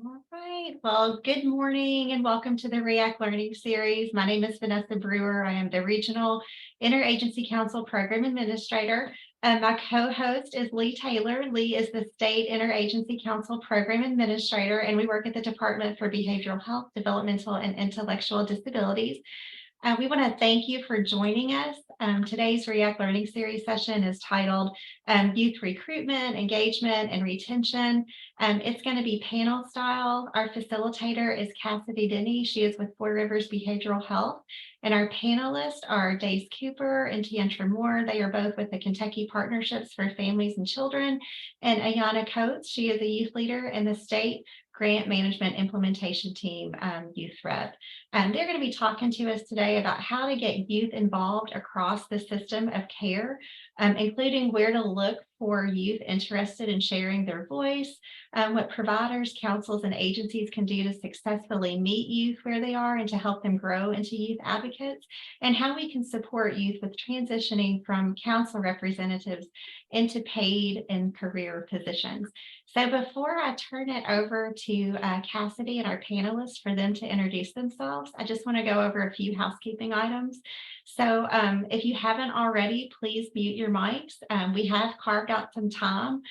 All right. Well, good morning and welcome to the React Learning Series. My name is Vanessa Brewer. I am the Regional Interagency Council Program Administrator. My co-host is Lee Taylor. Lee is the State Interagency Council Program Administrator, and we work at the Department for Behavioral Health, Developmental, and Intellectual Disabilities. We want to thank you for joining us. Today's React Learning Series session is titled Youth Recruitment, Engagement, and Retention. It's going to be panel style. Our facilitator is Cassidy Denny. She is with Four Rivers Behavioral Health. And our panelists are Dace Cooper and Tiantra Moore. They are both with the Kentucky Partnerships for Families and Children. And Ayana Coates, she is a youth leader in the state grant management implementation team, youth rep. They're going to be talking to us today about how to get youth involved across the system of care, including where to look for youth interested in sharing their voice, what providers, councils, and agencies can do to successfully meet youth where they are and to help them grow into youth advocates, and how we can support youth with transitioning from council representatives into paid and career positions. So before I turn it over to Cassidy and our panelists for them to introduce themselves, I just want to go over a few housekeeping items. So if you haven't already, please mute your mics. We have carved out some time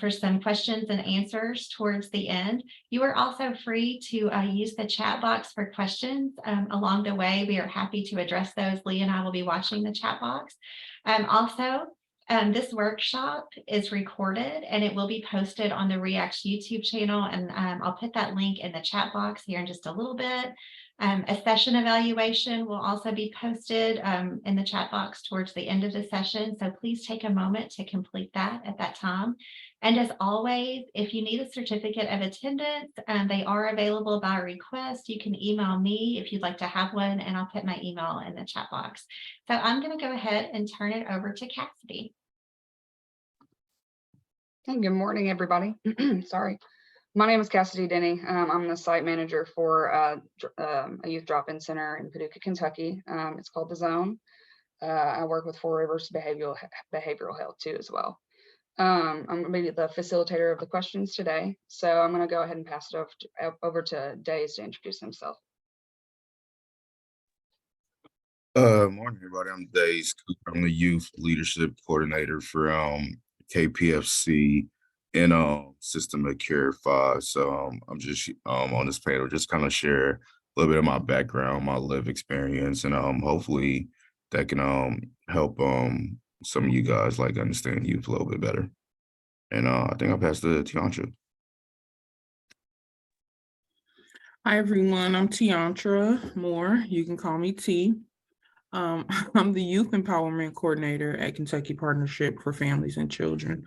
for some questions and answers towards the end. You are also free to use the chat box for questions along the way. We are happy to address those. Lee and I will be watching the chat box. This workshop is recorded and it will be posted on the React's YouTube channel. And I'll put that link in the chat box here in just a little bit. A session evaluation will also be posted in the chat box towards the end of the session. So please take a moment to complete that at that time. And as always, if you need a certificate of attendance, they are available by request. You can email me if you'd like to have one, and I'll put my email in the chat box. So I'm going to go ahead and turn it over to Cassidy. Hey, good morning, everybody. Sorry. My name is Cassidy Denny. I'm the site manager for a youth drop-in center in Paducah, Kentucky. It's called The Zone. I work with Four Rivers Behavioral Health too as well. I'm going to be the facilitator of the questions today. So I'm going to go ahead and pass it over to Dace to introduce himself. Morning, everybody. I'm Dace Cooper. I'm the youth leadership coordinator for KPFC in System of Care 5. So I'm just on this panel, just kind of share a little bit of my background, my lived experience, and hopefully that can help some of you guys like understand youth a little bit better. And I think I'll pass to Tiantra. Hi everyone, I'm Tiantra Moore. You can call me T. I'm the Youth Empowerment Coordinator at Kentucky Partnership for Families and Children.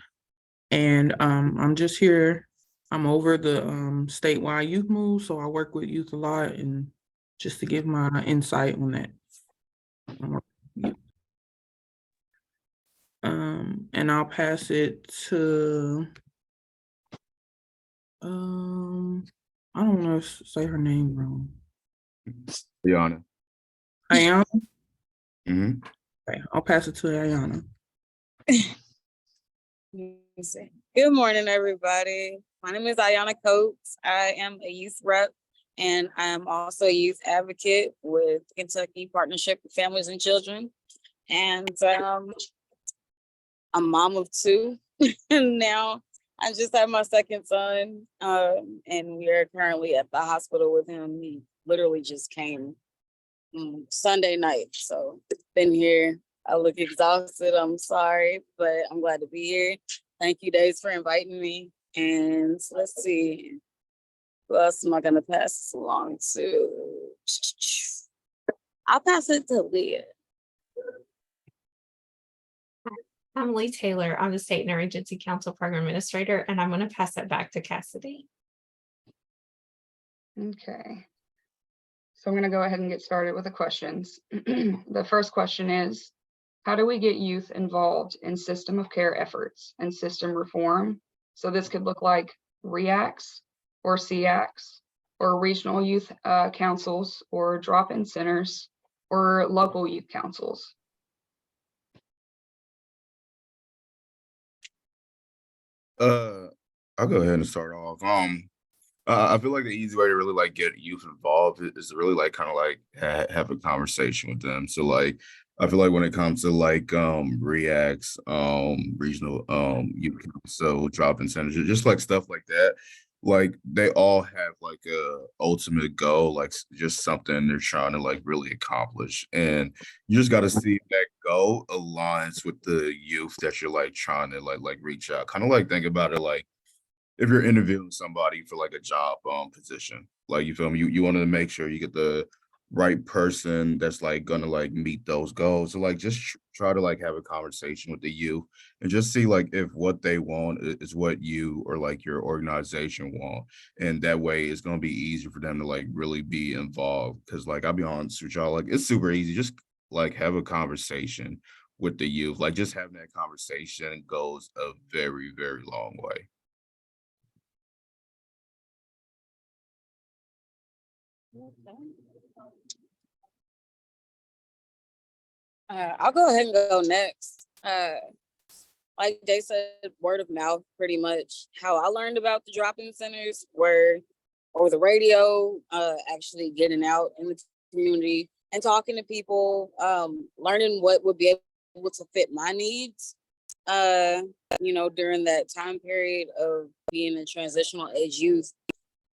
And I'm just here, I'm over the statewide youth move, so I work with youth a lot, and just to give my insight on that. And I'll pass it to, I don't want to say her name wrong. Ayana. Ayana? Mm-hmm. Okay, I'll pass it to Ayana. Good morning, everybody. My name is Ayana Coates. I am a youth rep, and I'm also a youth advocate with Kentucky Partnership for Families and Children. And I'm mom of two, and now I just had my second son, and we are currently at the hospital with him. He literally just came Sunday night, so been here. I look exhausted. I'm sorry, but I'm glad to be here. Thank you, Dace, for inviting me. And let's see, who else am I going to pass this along to? I'll pass it to Leah. I'm Lee Taylor. I'm the State Interagency Council Program Administrator, and I'm going to pass it back to Cassidy. Okay. So I'm going to go ahead and get started with the questions. The first question is, how do we get youth involved in system of care efforts and system reform? So this could look like REACTs or CACs or regional youth councils or drop-in centers or local youth councils. I'll go ahead and start off. I feel like the easy way to really like get youth involved is to really like kind of like have a conversation with them. So like I feel like when it comes to like reacts, regional youth council, drop-in centers, just like stuff like that, like they all have like a ultimate goal, like just something they're trying to like really accomplish. And you just got to see if that goal aligns with the youth that you're like trying to like reach out. Kind of like think about it like if you're interviewing somebody for like a job position, like you feel me, you want to make sure you get the right person that's like gonna like meet those goals. So like just try to like have a conversation with the youth and just see like if what they want is what you or like your organization want. And that way it's gonna be easier for them to like really be involved. Cause like I'll be honest with y'all, like it's super easy. Just like have a conversation with the youth. Like just having that conversation goes a very, very long way. I'll go ahead and go next. Like they said, word of mouth, pretty much. How I learned about the drop-in centers were over the radio, actually getting out in the community and talking to people, learning what would be able to fit my needs. During that time period of being a transitional age youth,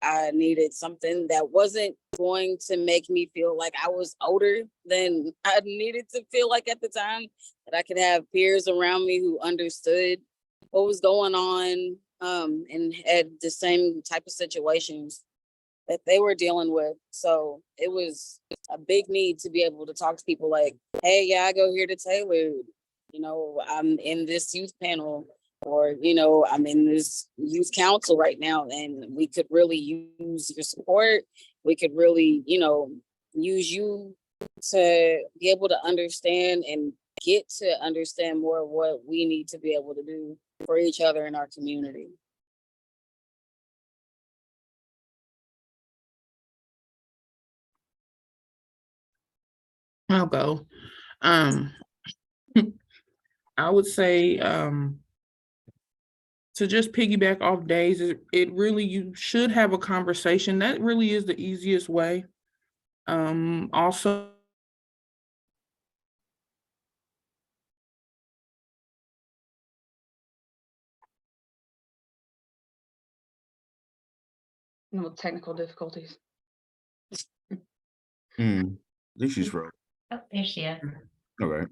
I needed something that wasn't going to make me feel like I was older than I needed to feel like at the time, that I could have peers around me who understood what was going on, and had the same type of situations that they were dealing with. So it was a big need to be able to talk to people like, hey, yeah, I go here to Taylor. I'm in this youth panel, or, I'm in this youth council right now, and we could really use your support. We could really, use you to be able to understand and get to understand more of what we need to be able to do for each other in our community. I'll go. Um, I would say to just piggyback off days, it really, you should have a conversation. That really is the easiest way. Also, No technical difficulties. I think she's frozen. Oh, there she is. Okay.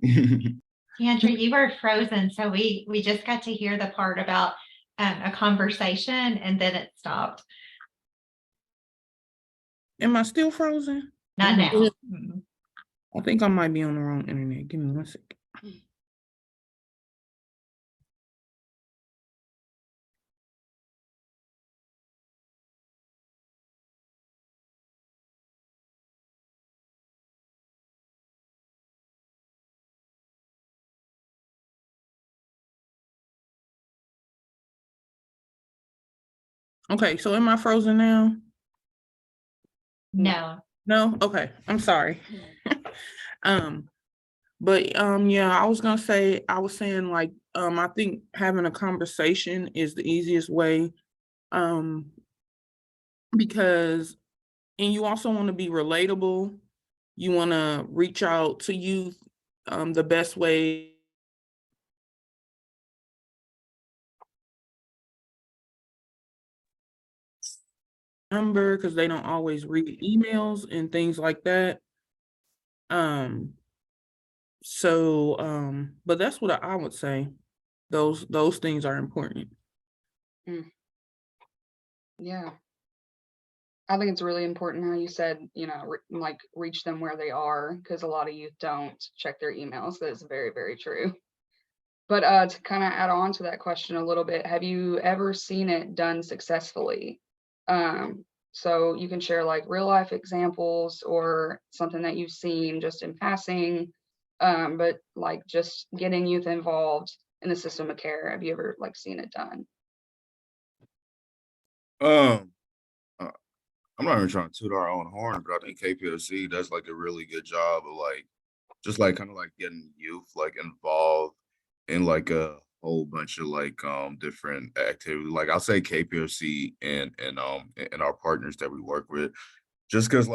Andrew, you were frozen, so we just got to hear the part about a conversation and then it stopped. am I still frozen? Not now. Mhm. I think I might be on the wrong internet. Give me 1 second. Okay, so am I frozen now? No. No? Okay, I'm sorry. But yeah, I was saying like I think having a conversation is the easiest way. Um because and you also want to be relatable. You want to reach out to youth the best way number, because they don't always read emails and things like that. But that's what I would say. Those things are important. Yeah. I think it's really important how you said, like reach them where they are, because a lot of youth don't check their emails. That is very, very true. But to kind of add on to that question a little bit, have you ever seen it done successfully? So you can share like real life examples or something that you've seen just in passing, but like just getting youth involved in the system of care. Have you ever like seen it done? Um, uh, I'm not even trying to toot our own horn, but I think KPFC does like a really good job of like just like kind of like getting youth like involved in like a whole bunch of like different activities. Like I'll say KPFC and our partners that we work with, just because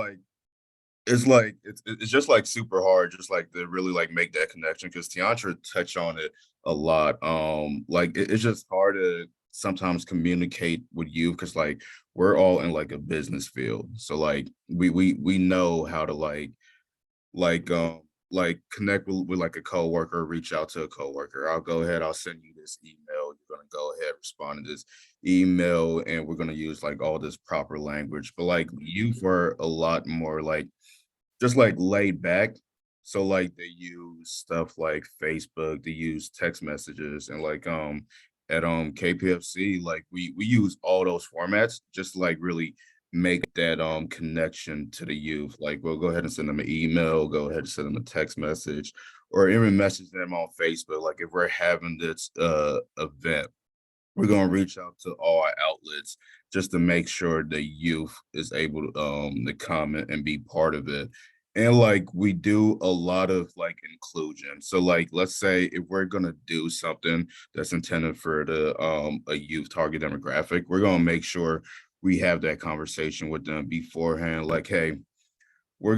it's just like super hard, just like to really like make that connection. Because Tiantra touched on it a lot. Like it's just hard to sometimes communicate with you because like we're all in like a business field, so like we know how to like like connect with like a coworker, reach out to a coworker. I'll go ahead, I'll send you this email. You're gonna go ahead, respond to this email, and we're gonna use like all this proper language. But like you were a lot more like just like laid back. So like they use stuff like Facebook, they use text messages, and like at KPFC, like we use all those formats just to like really make that connection to the youth. Like we'll go ahead and send them an email, go ahead and send them a text message, or even message them on Facebook. Like if we're having this event, we're gonna reach out to all our outlets just to make sure the youth is able to come and be part of it. And like we do a lot of like inclusion. So like let's say if we're gonna do something that's intended for the a youth target demographic, we're gonna make sure we have that conversation with them beforehand. Like, hey, we're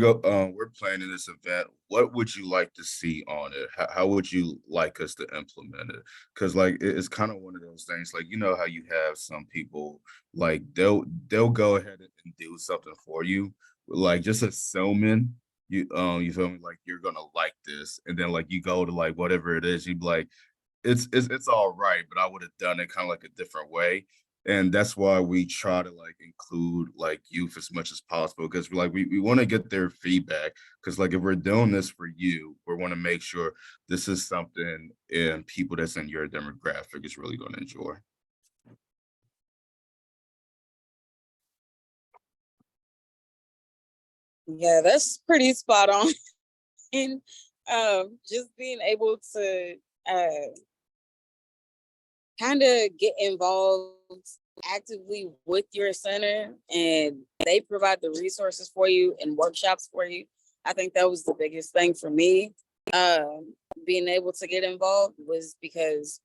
planning this event. What would you like to see on it? How would you like us to implement it? Because like it's kind of one of those things, like you know how you have some people like they'll go ahead and do something for you, like just assuming you feel me, like you're gonna like this, and then like you go to like whatever it is, you'd be like, it's all right, but I would have done it kind of like a different way. And that's why we try to like include like youth as much as possible, because we want to get their feedback, because like if we're doing this for you, we want to make sure this is something and people that's in your demographic is really going to enjoy. Yeah, that's pretty spot on. And just being able to kind of get involved actively with your center, and they provide the resources for you and workshops for you. I think that was the biggest thing for me. Being able to get involved was because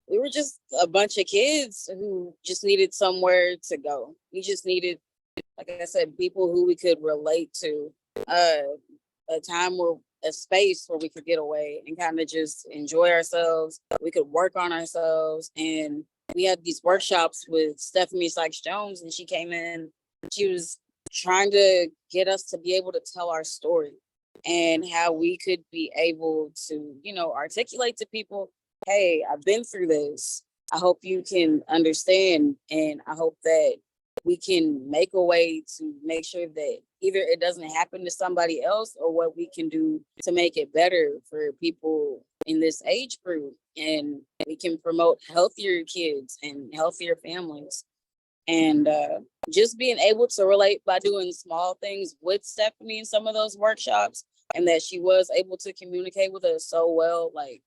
we were just a bunch of kids who just needed somewhere to go. We just needed, like I said, people who we could relate to, a time where a space where we could get away and kind of just enjoy ourselves. We could work on ourselves. And we had these workshops with Stephanie Sykes Jones, and she came in, she was trying to get us to be able to tell our story and how we could be able to, articulate to people, hey, I've been through this. I hope you can understand. And I hope that we can make a way to make sure that either it doesn't happen to somebody else, or what we can do to make it better for people in this age group. And we can promote healthier kids and healthier families. And just being able to relate by doing small things with Stephanie in some of those workshops, and that she was able to communicate with us so well. Like,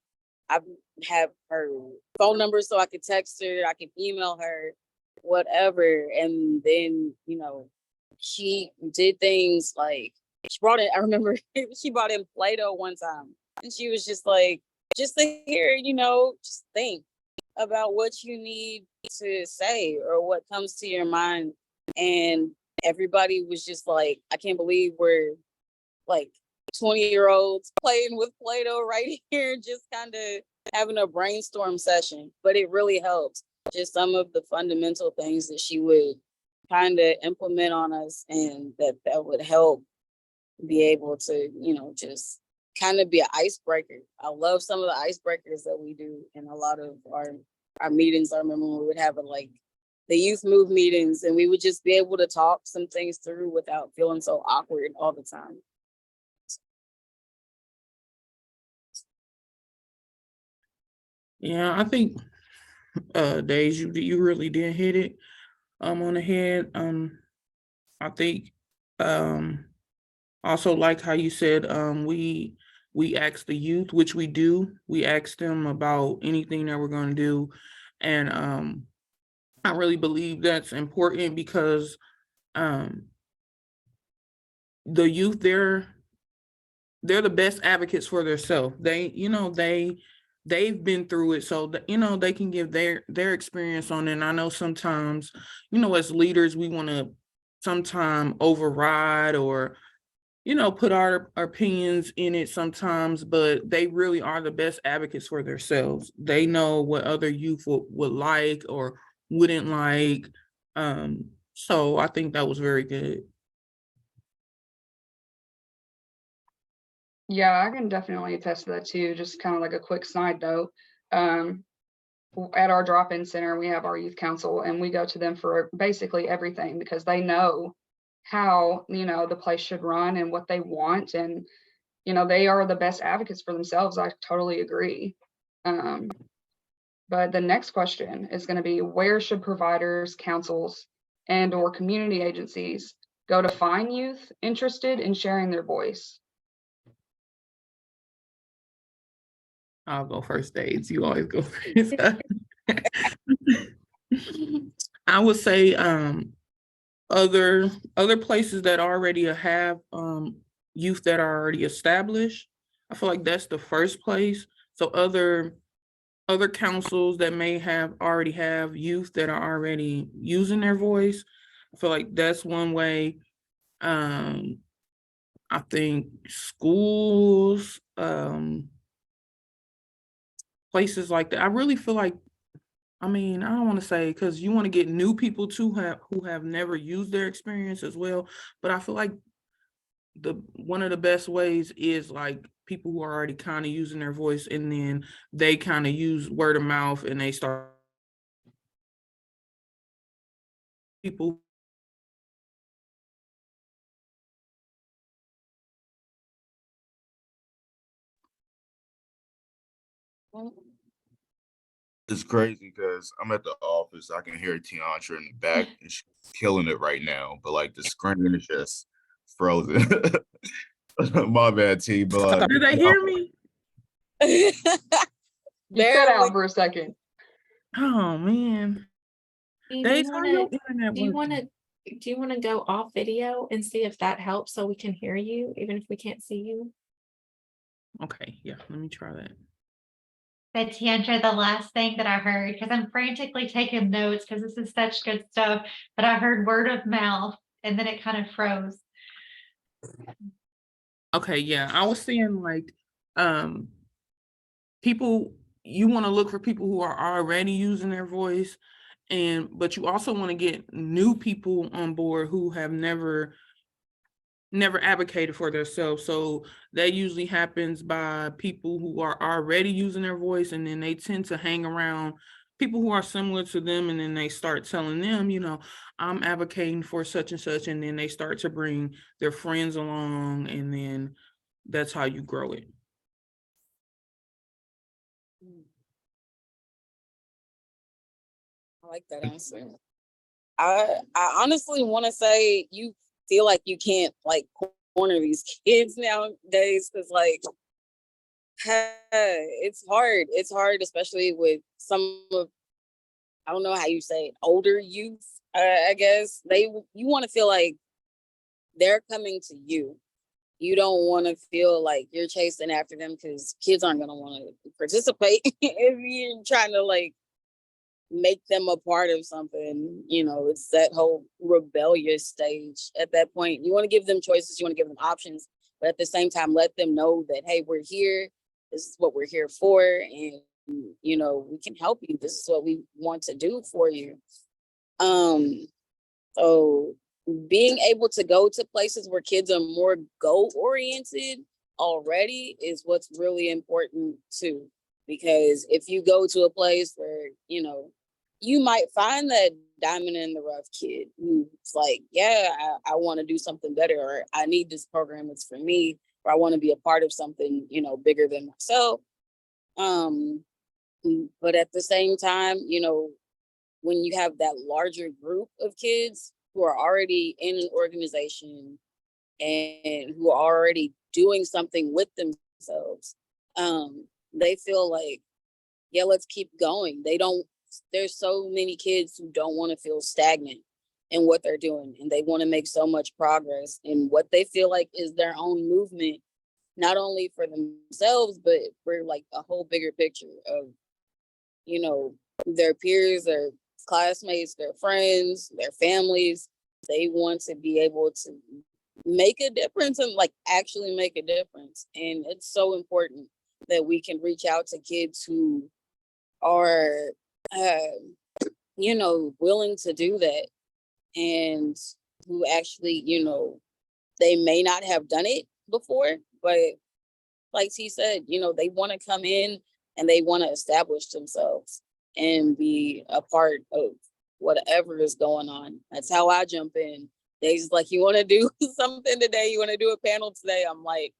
I have her phone number so I could text her, I could email her, whatever. And then, she did things like she brought in, I remember she brought in Play-Doh one time, and she was just like, just to hear, just think about what you need to say or what comes to your mind. And everybody was just like, I can't believe we're like 20-year-olds playing with Play-Doh right here, just kind of having a brainstorm session. But it really helps. Just some of the fundamental things that she would kind of implement on us, and that would help be able to, just kind of be an icebreaker. I love some of the icebreakers that we do in a lot of our meetings. I remember when we would have like the youth move meetings, and we would just be able to talk some things through without feeling so awkward all the time. Yeah, I think Days, you really did hit it on the head. I think also like how you said we ask the youth, which we do. We ask them about anything that we're going to do, and I really believe that's important because the youth, they're the best advocates for themselves. They they've been through it, so that, they can give their experience on it. And I know sometimes, as leaders, we want to sometimes override or put our opinions in it sometimes, but they really are the best advocates for themselves. They know what other youth would like or wouldn't like. So I think that was very good. Yeah, I can definitely attest to that too. Just kind of like a quick side note. At our drop-in center, we have our youth council, and we go to them for basically everything because they know how, the place should run and what they want. And, they are the best advocates for themselves. I totally agree. But the next question is going to be, where should providers, councils, and or community agencies go to find youth interested in sharing their voice? I'll go first, Days. You always go first. I would say other places that already have youth that are already established. I feel like that's the first place. So other councils that may already have youth that are already using their voice. I feel like that's one way. I think schools, places like that. I really feel like, I don't want to say, because you want to get new people too who have never used their experience as well. But I feel like one of the best ways is like people who are already kind of using their voice, and then they kind of use word of mouth and they start people. It's crazy because I'm at the office. I can hear Tiantra in the back, and she's killing it right now. But like the screen is just frozen. My bad, T. But Did they hear me? You cut Barely. out for a second. Oh man. Do Days, you how want your to, internet do you want working? to, do you want to go off video and see if that helps so we can hear you, even if we can't see you? Okay, yeah, let me try that. But Tiandra, the last thing that I heard, because I'm frantically taking notes because this is such good stuff, but I heard word of mouth and then it kind of froze. Okay, yeah, I was saying like, people, you want to look for people who are already using their voice, but you also want to get new people on board who have never advocated for themselves. So that usually happens by people who are already using their voice, and then they tend to hang around people who are similar to them, and then they start telling them, I'm advocating for such and such, and then they start to bring their friends along, and then that's how you grow it. I like that answer. I honestly want to say you feel like you can't like corner these kids nowadays because like it's hard. It's hard, especially with some of, I don't know how you say it, older youth. I guess you want to feel like they're coming to you. You don't want to feel like you're chasing after them because kids aren't gonna want to participate if you're trying to like make them a part of something. It's that whole rebellious stage. At that point, you want to give them choices, you want to give them options, but at the same time let them know that, hey, we're here, this is what we're here for, and we can help you, this is what we want to do for you. So being able to go to places where kids are more goal oriented already is what's really important too. Because if you go to a place where, you might find that diamond in the rough kid who's like, yeah, I want to do something better, or I need this program, it's for me, or I want to be a part of something, bigger than myself. But at the same time, when you have that larger group of kids who are already in an organization and who are already doing something with themselves, they feel like, yeah, let's keep going. There's so many kids who don't want to feel stagnant in what they're doing, and they want to make so much progress in what they feel like is their own movement not only for themselves, but for like a whole bigger picture of, you know, their peers, their classmates, their friends, their families. They want to be able to make a difference and like actually make a difference. And it's so important that we can reach out to kids who are, you know, willing to do that, and who actually, you know, they may not have done it before, but like T said, you know, they want to come in and they want to establish themselves and be a part of whatever is going on. That's how I jump in. They's like, you want to do something today? You want to do a panel today? I'm like,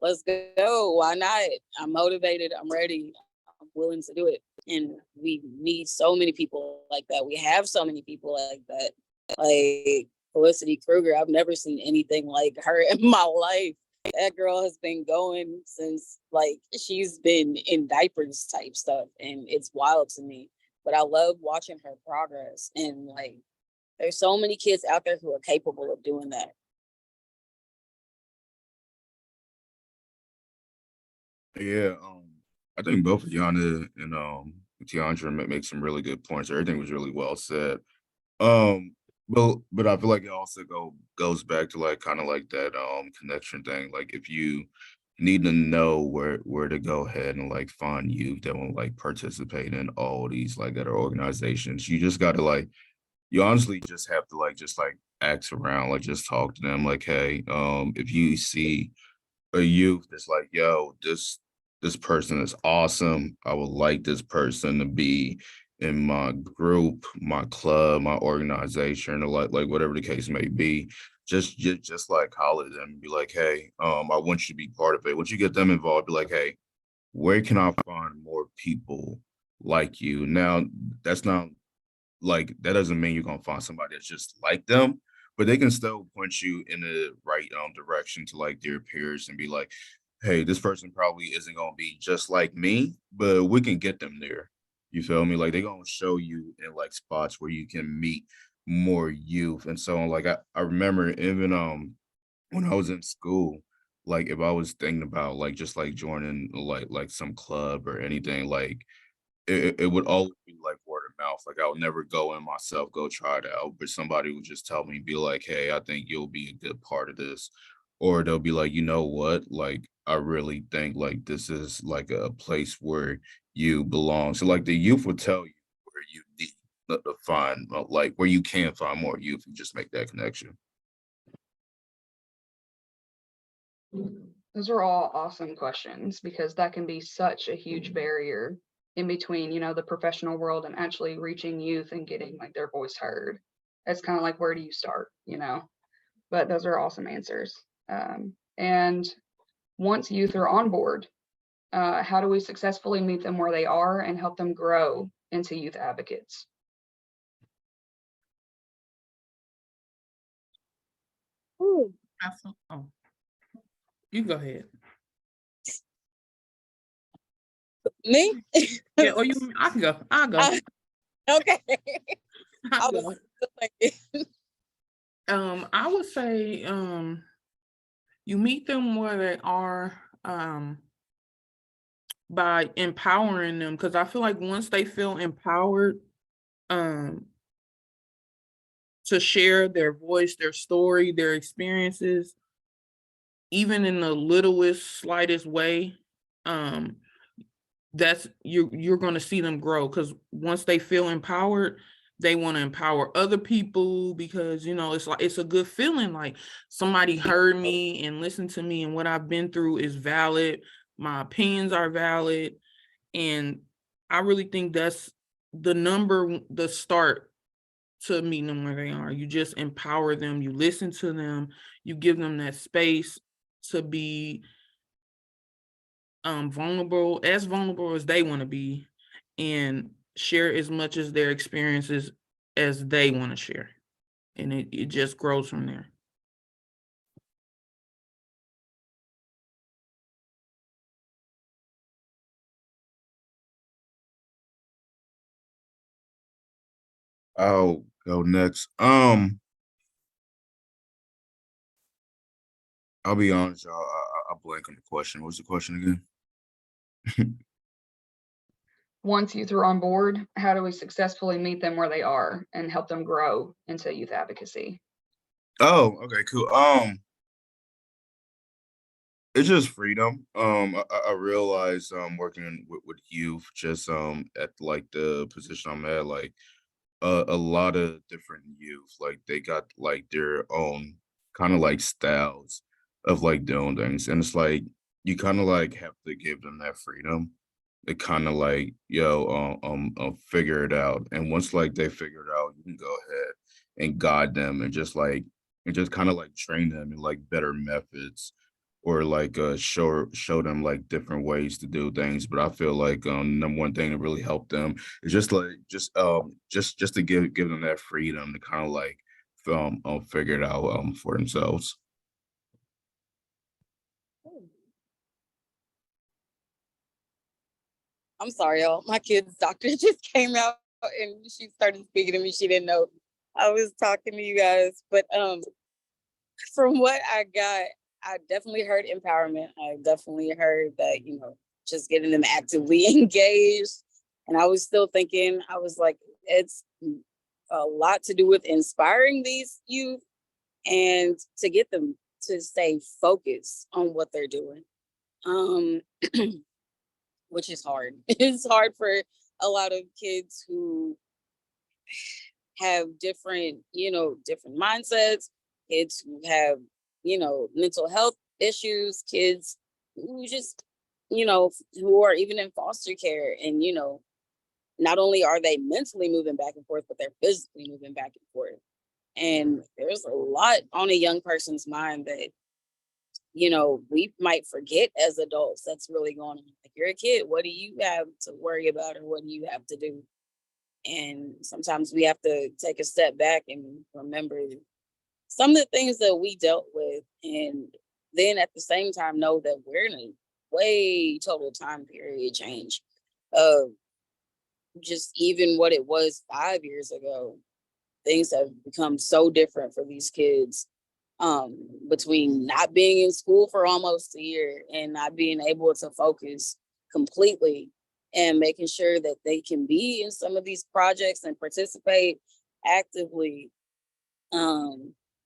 let's go. Why not? I'm motivated. I'm ready. I'm willing to do it. And we need so many people like that. We have so many people like that. Like Felicity Kruger, I've never seen anything like her in my life. That girl has been going since like she's been in diapers type stuff. And it's wild to me. But I love watching her progress. And like, there's so many kids out there who are capable of doing that. Yeah, I think both Yana and Tiandra make some really good points. Everything was really well said. But I feel like it also goes back to like kind of like that connection thing. Like if you need to know where to go ahead and like find youth that will like participate in all these like other organizations, you just gotta like you honestly just have to like just like ask around, like just talk to them, like, hey, if you see a youth that's like, yo, this person is awesome. I would like this person to be in my group, my club, my organization, or like whatever the case may be. Just like holler at them and be like, hey, I want you to be part of it. Once you get them involved, be like, hey, where can I find more people like you? Now, that's not like that doesn't mean you're gonna find somebody that's just like them, but they can still point you in the right direction to like their peers and be like, hey, this person probably isn't gonna be just like me, but we can get them there. You feel me? Like they're gonna show you in like spots where you can meet more youth and so on. Like I remember even when I was in school, like if I was thinking about like just like joining like some club or anything, like it would always be like word of mouth. Like I would never go in myself, go try it out, but somebody would just tell me, be like, hey, I think you'll be a good part of this. Or they'll be like, you know what? Like I really think like this is like a place where you belong. So like the youth will tell you where you need to find like where you can find more youth and just make that connection. Those are all awesome questions because that can be such a huge barrier in between, you know, the professional world and actually reaching youth and getting like their voice heard. It's kind of like, where do you start, you know? But those are awesome answers. And once youth are on board, how do we successfully meet them where they are and help them grow into youth advocates? Ooh, Oh, you go ahead. me? Yeah, or you, I can go. I'll go. Okay. I'll I go. was like, I would say you meet them where they are by empowering them, because I feel like once they feel empowered to share their voice, their story, their experiences, even in the littlest, slightest way, that's you're going to see them grow, because once they feel empowered, they want to empower other people, because you know it's like it's a good feeling, like somebody heard me and listened to me, and what I've been through is valid, my opinions are valid. And I really think that's the start to meeting them where they are. You just empower them, you listen to them, you give them that space to be vulnerable as they want to be, and share as much as their experiences as they want to share. And it just grows from there. I'll go next. I'll be honest, y'all. I blank on the question. What's the question again? Once youth are on board, how do we successfully meet them where they are and help them grow into youth advocacy? Oh, okay, cool. It's just freedom. I realize working with youth, just at like the position I'm at, like a lot of different youth, like they got like their own kind of like styles of like doing things, and it's like you kind of like have to give them that freedom to kind of like figure it out. And once like they figure it out, you can go ahead and guide them and just kind of like train them in like better methods or like show them like different ways to do things. But I feel like number one thing to really help them is just like just to give them that freedom to kind of like figure it out for themselves. I'm sorry, y'all. My kid's doctor just came out and she started speaking to me. She didn't know I was talking to you guys. But from what I got, I definitely heard empowerment. I definitely heard that, just getting them actively engaged. And I was still thinking, I was like, it's a lot to do with inspiring these youth and to get them to stay focused on what they're doing. Which is hard. It's hard for a lot of kids who have different mindsets, kids who have, mental health issues, kids who just, who are even in foster care. And, not only are they mentally moving back and forth, but they're physically moving back and forth. And there's a lot on a young person's mind that, we might forget as adults that's really going on. Like, you're a kid, what do you have to worry about or what do you have to do? And sometimes we have to take a step back and remember some of the things that we dealt with. And then at the same time, know that we're in a way total time period change of just even what it was 5 years ago. Things have become so different for these kids. Between not being in school for almost a year and not being able to focus completely and making sure that they can be in some of these projects and participate actively,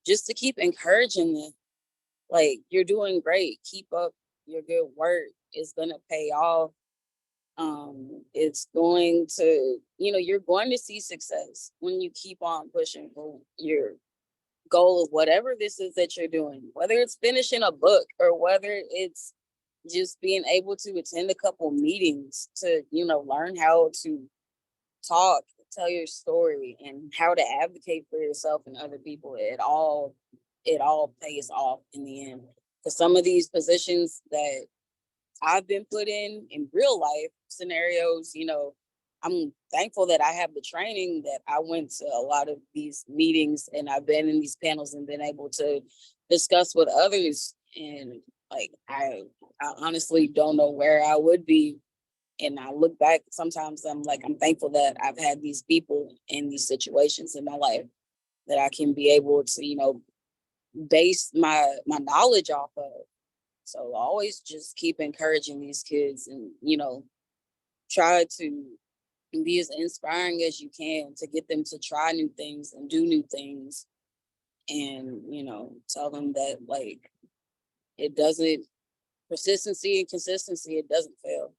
just to keep encouraging them. Like, you're doing great. Keep up your good work. It's going to pay off. It's going to, you're going to see success when you keep on pushing for your goal of whatever this is that you're doing, whether it's finishing a book or whether it's just being able to attend a couple meetings to, learn how to talk, tell your story, and how to advocate for yourself and other people. It all pays off in the end. Because some of these positions that I've been put in real life scenarios, I'm thankful that I have the training, that I went to a lot of these meetings and I've been in these panels and been able to discuss with others. And like, I honestly don't know where I would be. And I look back, sometimes I'm like, I'm thankful that I've had these people in these situations in my life that I can be able to, base my knowledge off of. So always just keep encouraging these kids and, try to be as inspiring as you can to get them to try new things and do new things. And, tell them that, like, persistency and consistency, it doesn't fail.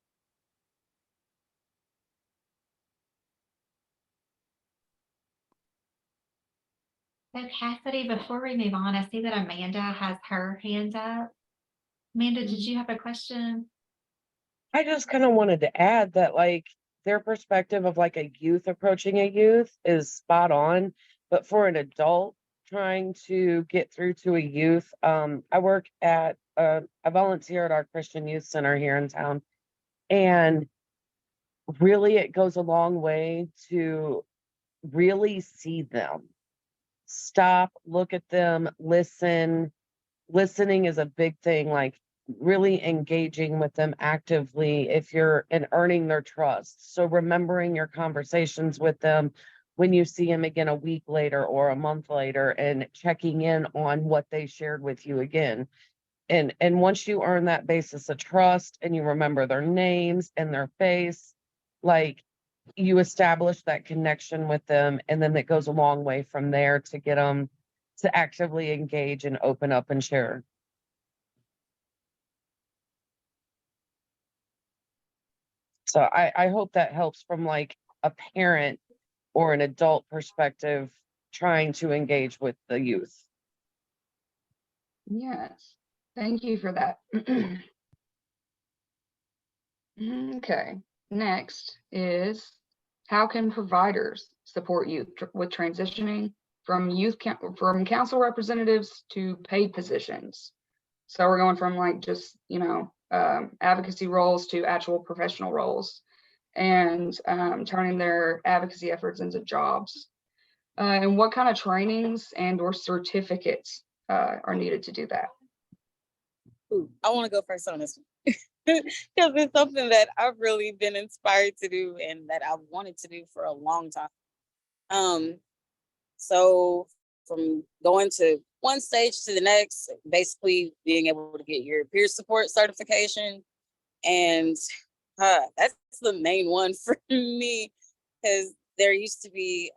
So Cassidy, before we move on, I see that Amanda has her hand up. Amanda, did you have a question? I just kind of wanted to add that, like, their perspective of like a youth approaching a youth is spot on, but for an adult trying to get through to a youth, I work at I volunteer at our Christian Youth Center here in town, and really it goes a long way to really see them, stop, look at them, listen. Listening is a big thing, like really engaging with them actively if you're and earning their trust. So remembering your conversations with them when you see them again a week later or a month later and checking in on what they shared with you again. And once you earn that basis of trust and you remember their names and their face, like, you establish that connection with them, and then it goes a long way from there to get them to actively engage and open up and share. So I hope that helps from like a parent or an adult perspective trying to engage with the youth. Yes, thank you for that. Okay, next is how can providers support youth with transitioning from from council representatives to paid positions? So we're going from like just, advocacy roles to actual professional roles, and turning their advocacy efforts into jobs. And what kind of trainings and or certificates are needed to do that? Ooh, I want to go first on this one because it's something that I've really been inspired to do and that I've wanted to do for a long time. So from going to one stage to the next, basically being able to get your peer support certification, and that's the main one for me, because there used to be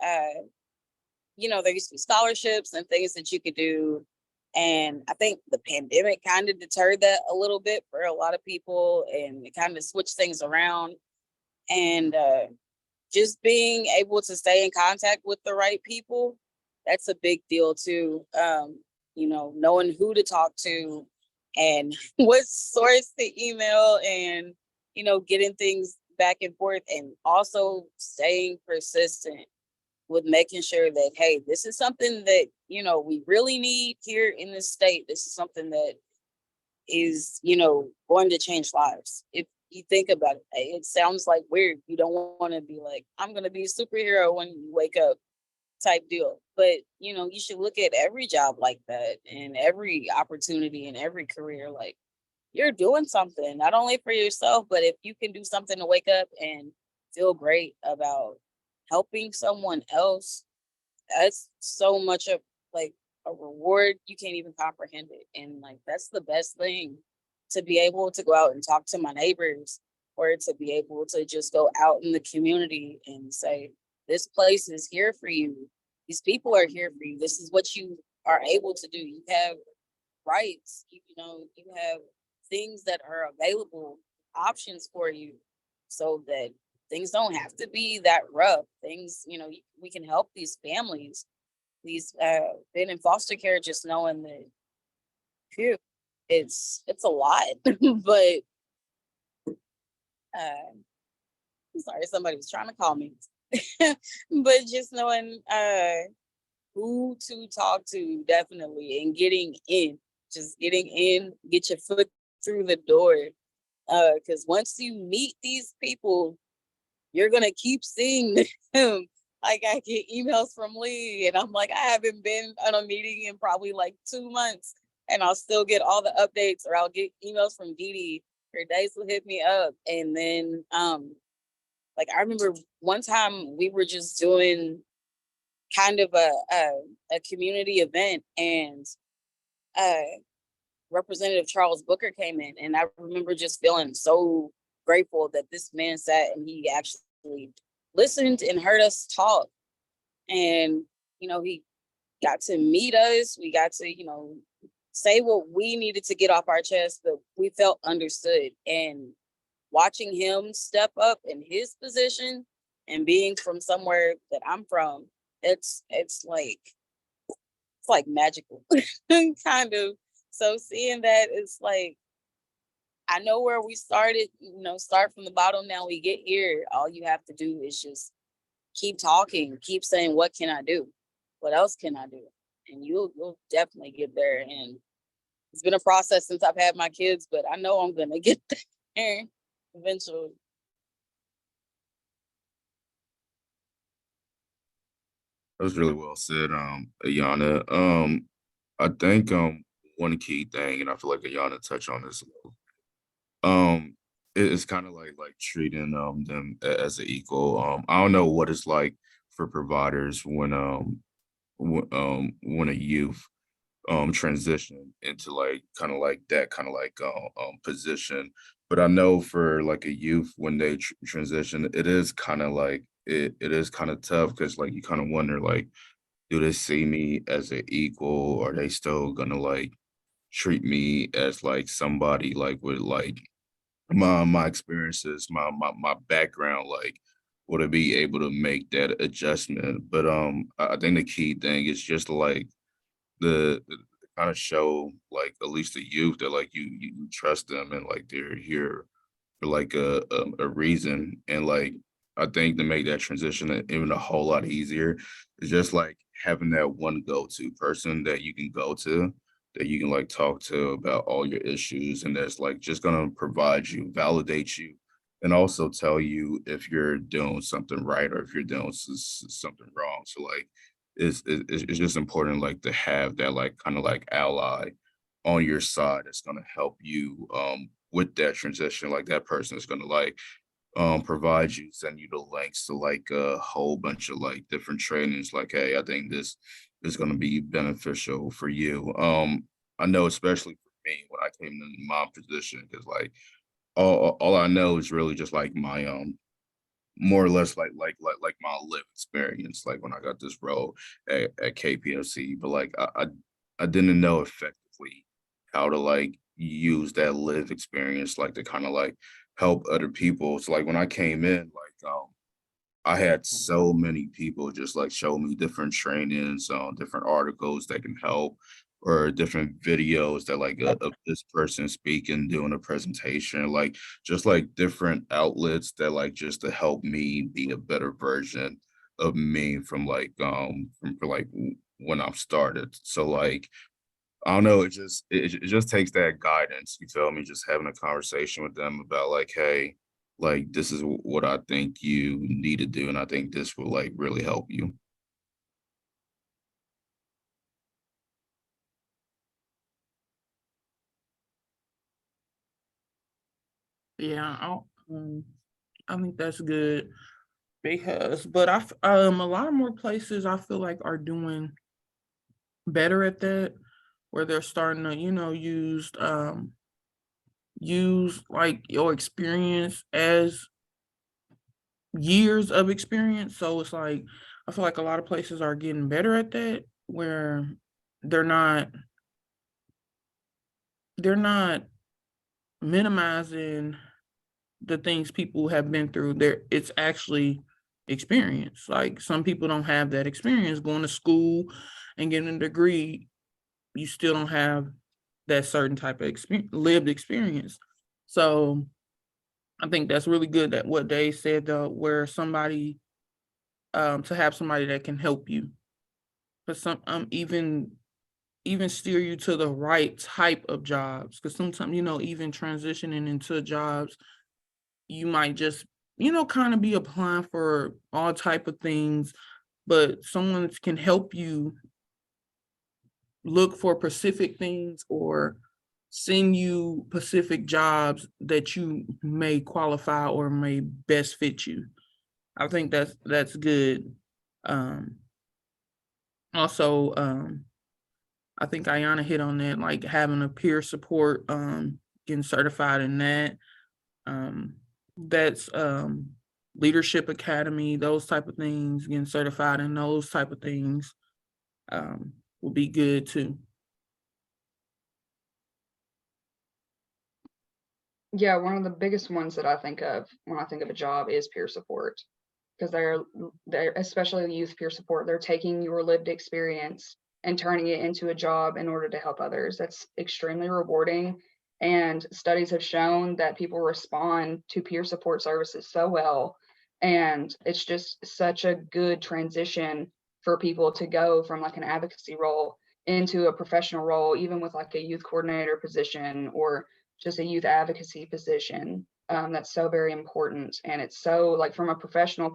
scholarships and things that you could do. And I think the pandemic kind of deterred that a little bit for a lot of people, and it kind of switched things around. And just being able to stay in contact with the right people, that's a big deal too. Knowing who to talk to and what source to email, and, getting things back and forth, and also staying persistent with making sure that, hey, this is something that, we really need here in this state. This is something that is, going to change lives. If you think about it, it sounds like weird. You don't want to be like, I'm going to be a superhero when you wake up type deal. But, you should look at every job like that, and every opportunity in every career. Like, you're doing something, not only for yourself, but if you can do something to wake up and feel great about helping someone else, that's so much of like a reward. You can't even comprehend it. And like, that's the best thing, to be able to go out and talk to my neighbors, or to be able to just go out in the community and say, this place is here for you. These people are here for you. This is what you are able to do. You have rights, you have things that are available, options for you, so that things don't have to be that rough. Things, we can help these families, these been in foster care, just knowing that, phew, it's a lot. But I'm sorry, somebody was trying to call me. But just knowing who to talk to, definitely, and getting in, get your foot through the door. Because once you meet these people, you're gonna keep seeing them. Like, I get emails from Lee, and I'm like, I haven't been on a meeting in probably like 2 months, and I'll still get all the updates, or I'll get emails from Dee Dee. Her days will hit me up. And then like, I remember one time we were just doing kind of a community event, and Representative Charles Booker came in, and I remember just feeling so grateful that this man sat and he actually listened and heard us talk. And, he got to meet us. We got to, say what we needed to get off our chest, but we felt understood. And watching him step up in his position, and being from somewhere that I'm from, it's like magical. Kind of. So seeing that, it's like, I know where we started, start from the bottom. Now we get here. All you have to do is just keep talking, keep saying, what can I do? What else can I do? And you'll definitely get there. And it's been a process since I've had my kids, but I know I'm gonna get there eventually. That was really well said, Ayana. I think one key thing, and I feel like Ayana touched on this, it's kind of like treating them as an equal. I don't know what it's like for providers when a youth transition into like kind of like that kind of like position. But I know for like a youth when they transition, it is kind of like it is kind of tough because like you kind of wonder like, do they see me as an equal, or are they still gonna like treat me as like somebody like with like my experiences, my background, like would I be able to make that adjustment? But I think the key thing is just like the kind of show like at least the youth that like you trust them and like they're here for like a reason. And like I think to make that transition even a whole lot easier is just like having that one go-to person that you can go to, that you can like talk to about all your issues, and that's like just gonna provide you, validate you, and also tell you if you're doing something right or if you're doing something wrong. So like it's just important like to have that like kind of like ally on your side that's gonna help you with that transition. Like that person is gonna like provide you, send you the links to like a whole bunch of like different trainings. Like, hey, I think this is gonna be beneficial for you. I know especially for me when I came in my position, because like all I know is really just like my more or less like my live experience, like when I got this role at KPFC. But like I didn't know effectively how to like use that live experience like to kind of like help other people. So like when I came in, like I had so many people just like show me different trainings, different articles that can help, or different videos that like of this person speaking, doing a presentation, like just like different outlets that like just to help me be a better version of me from like from like when I started. So like I don't know, it just takes that guidance, you feel me? Just having a conversation with them about like, hey, like this is what I think you need to do, and I think this will like really help you. Yeah, I think that's good because, but a lot of more places I feel like are doing better at that, where they're starting to, use like your experience as years of experience. So it's like I feel like a lot of places are getting better at that, where they're not they're not minimizing the things people have been through. It's actually experience. Like some people don't have that experience going to school and getting a degree. You still don't have that certain type of lived experience. So I think that's really good that what they said though, where somebody to have somebody that can help you. But some even steer you to the right type of jobs. Because sometimes, even transitioning into jobs, you might just, kind of be applying for all type of things, but someone can help you look for specific things or send you specific jobs that you may qualify or may best fit you. I think that's good. Um, also, I think Ayana hit on that, like having a peer support, getting certified in that. Um, that's Leadership Academy, those type of things, getting certified in those type of things will be good too. Yeah, one of the biggest ones that I think of when I think of a job is peer support, because they're especially youth peer support. They're taking your lived experience and turning it into a job in order to help others. That's extremely rewarding. And studies have shown that people respond to peer support services so well. And it's just such a good transition for people to go from like an advocacy role into a professional role, even with like a youth coordinator position or just a youth advocacy position. That's so very important. And it's so like from a professional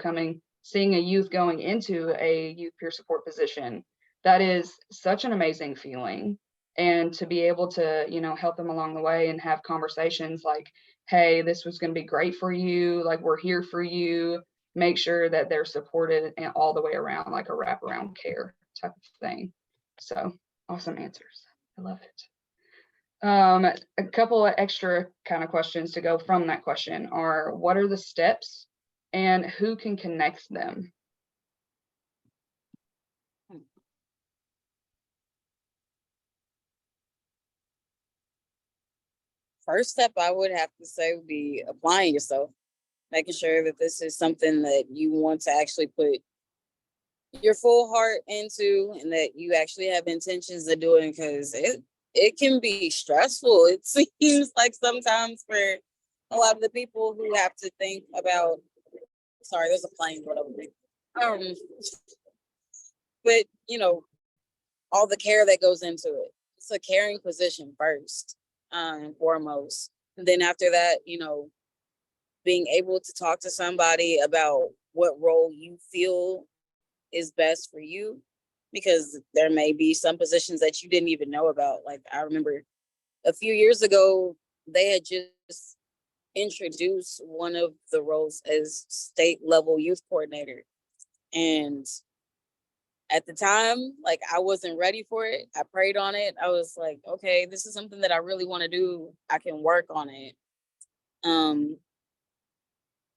seeing a youth going into a youth peer support position, that is such an amazing feeling. And to be able to, help them along the way and have conversations like, hey, this was going to be great for you. Like, we're here for you. Make sure that they're supported and all the way around, like a wraparound care type of thing. So Awesome answers. I love it. A couple of extra kind of questions to go from that question are, what are the steps and who can connect them? First step I would have to say would be applying yourself, making sure that this is something that you want to actually put your full heart into and that you actually have intentions of doing, because it can be stressful. It seems like sometimes for a lot of the people who have to think about, sorry, there's a plane going over me. But all the care that goes into it. It's a caring position first and foremost. And then after that, being able to talk to somebody about what role you feel is best for you, because there may be some positions that you didn't even know about. Like, I remember a few years ago, they had just introduced one of the roles as state level youth coordinator. And at the time, like, I wasn't ready for it. I prayed on it. I was like, okay, this is something that I really want to do. I can work on it.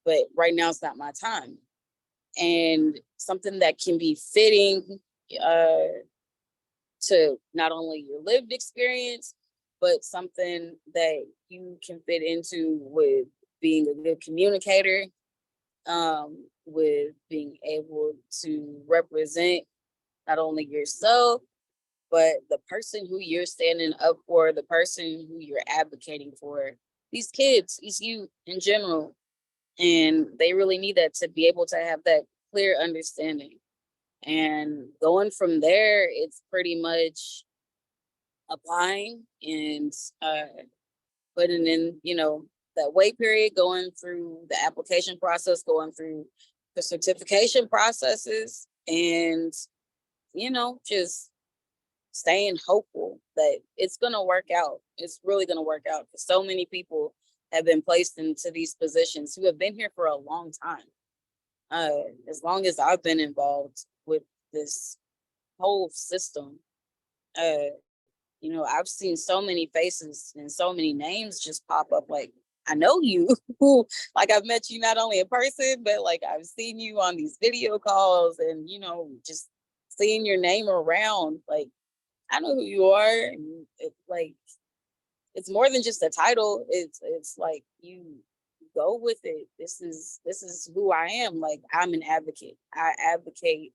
But right now it's not my time. And something that can be fitting to not only your lived experience, but something that you can fit into with being a good communicator, with being able to represent not only yourself, but the person who you're standing up for, the person who you're advocating for, these kids, these youth in general. And they really need that to be able to have that clear understanding. And going from there, it's pretty much applying and putting in, that wait period, going through the application process, going through the certification processes, and, just staying hopeful that it's going to work out. It's really going to work out, because so many people have been placed into these positions who have been here for a long time. As long as I've been involved with this whole system, I've seen so many faces and so many names just pop up. Like, I know you, like, I've met you not only in person, but like I've seen you on these video calls, and just seeing your name around. Like, I know who you are, and it's more than just a title. It's like, you go with it. This is who I am. Like, I'm an advocate. I advocate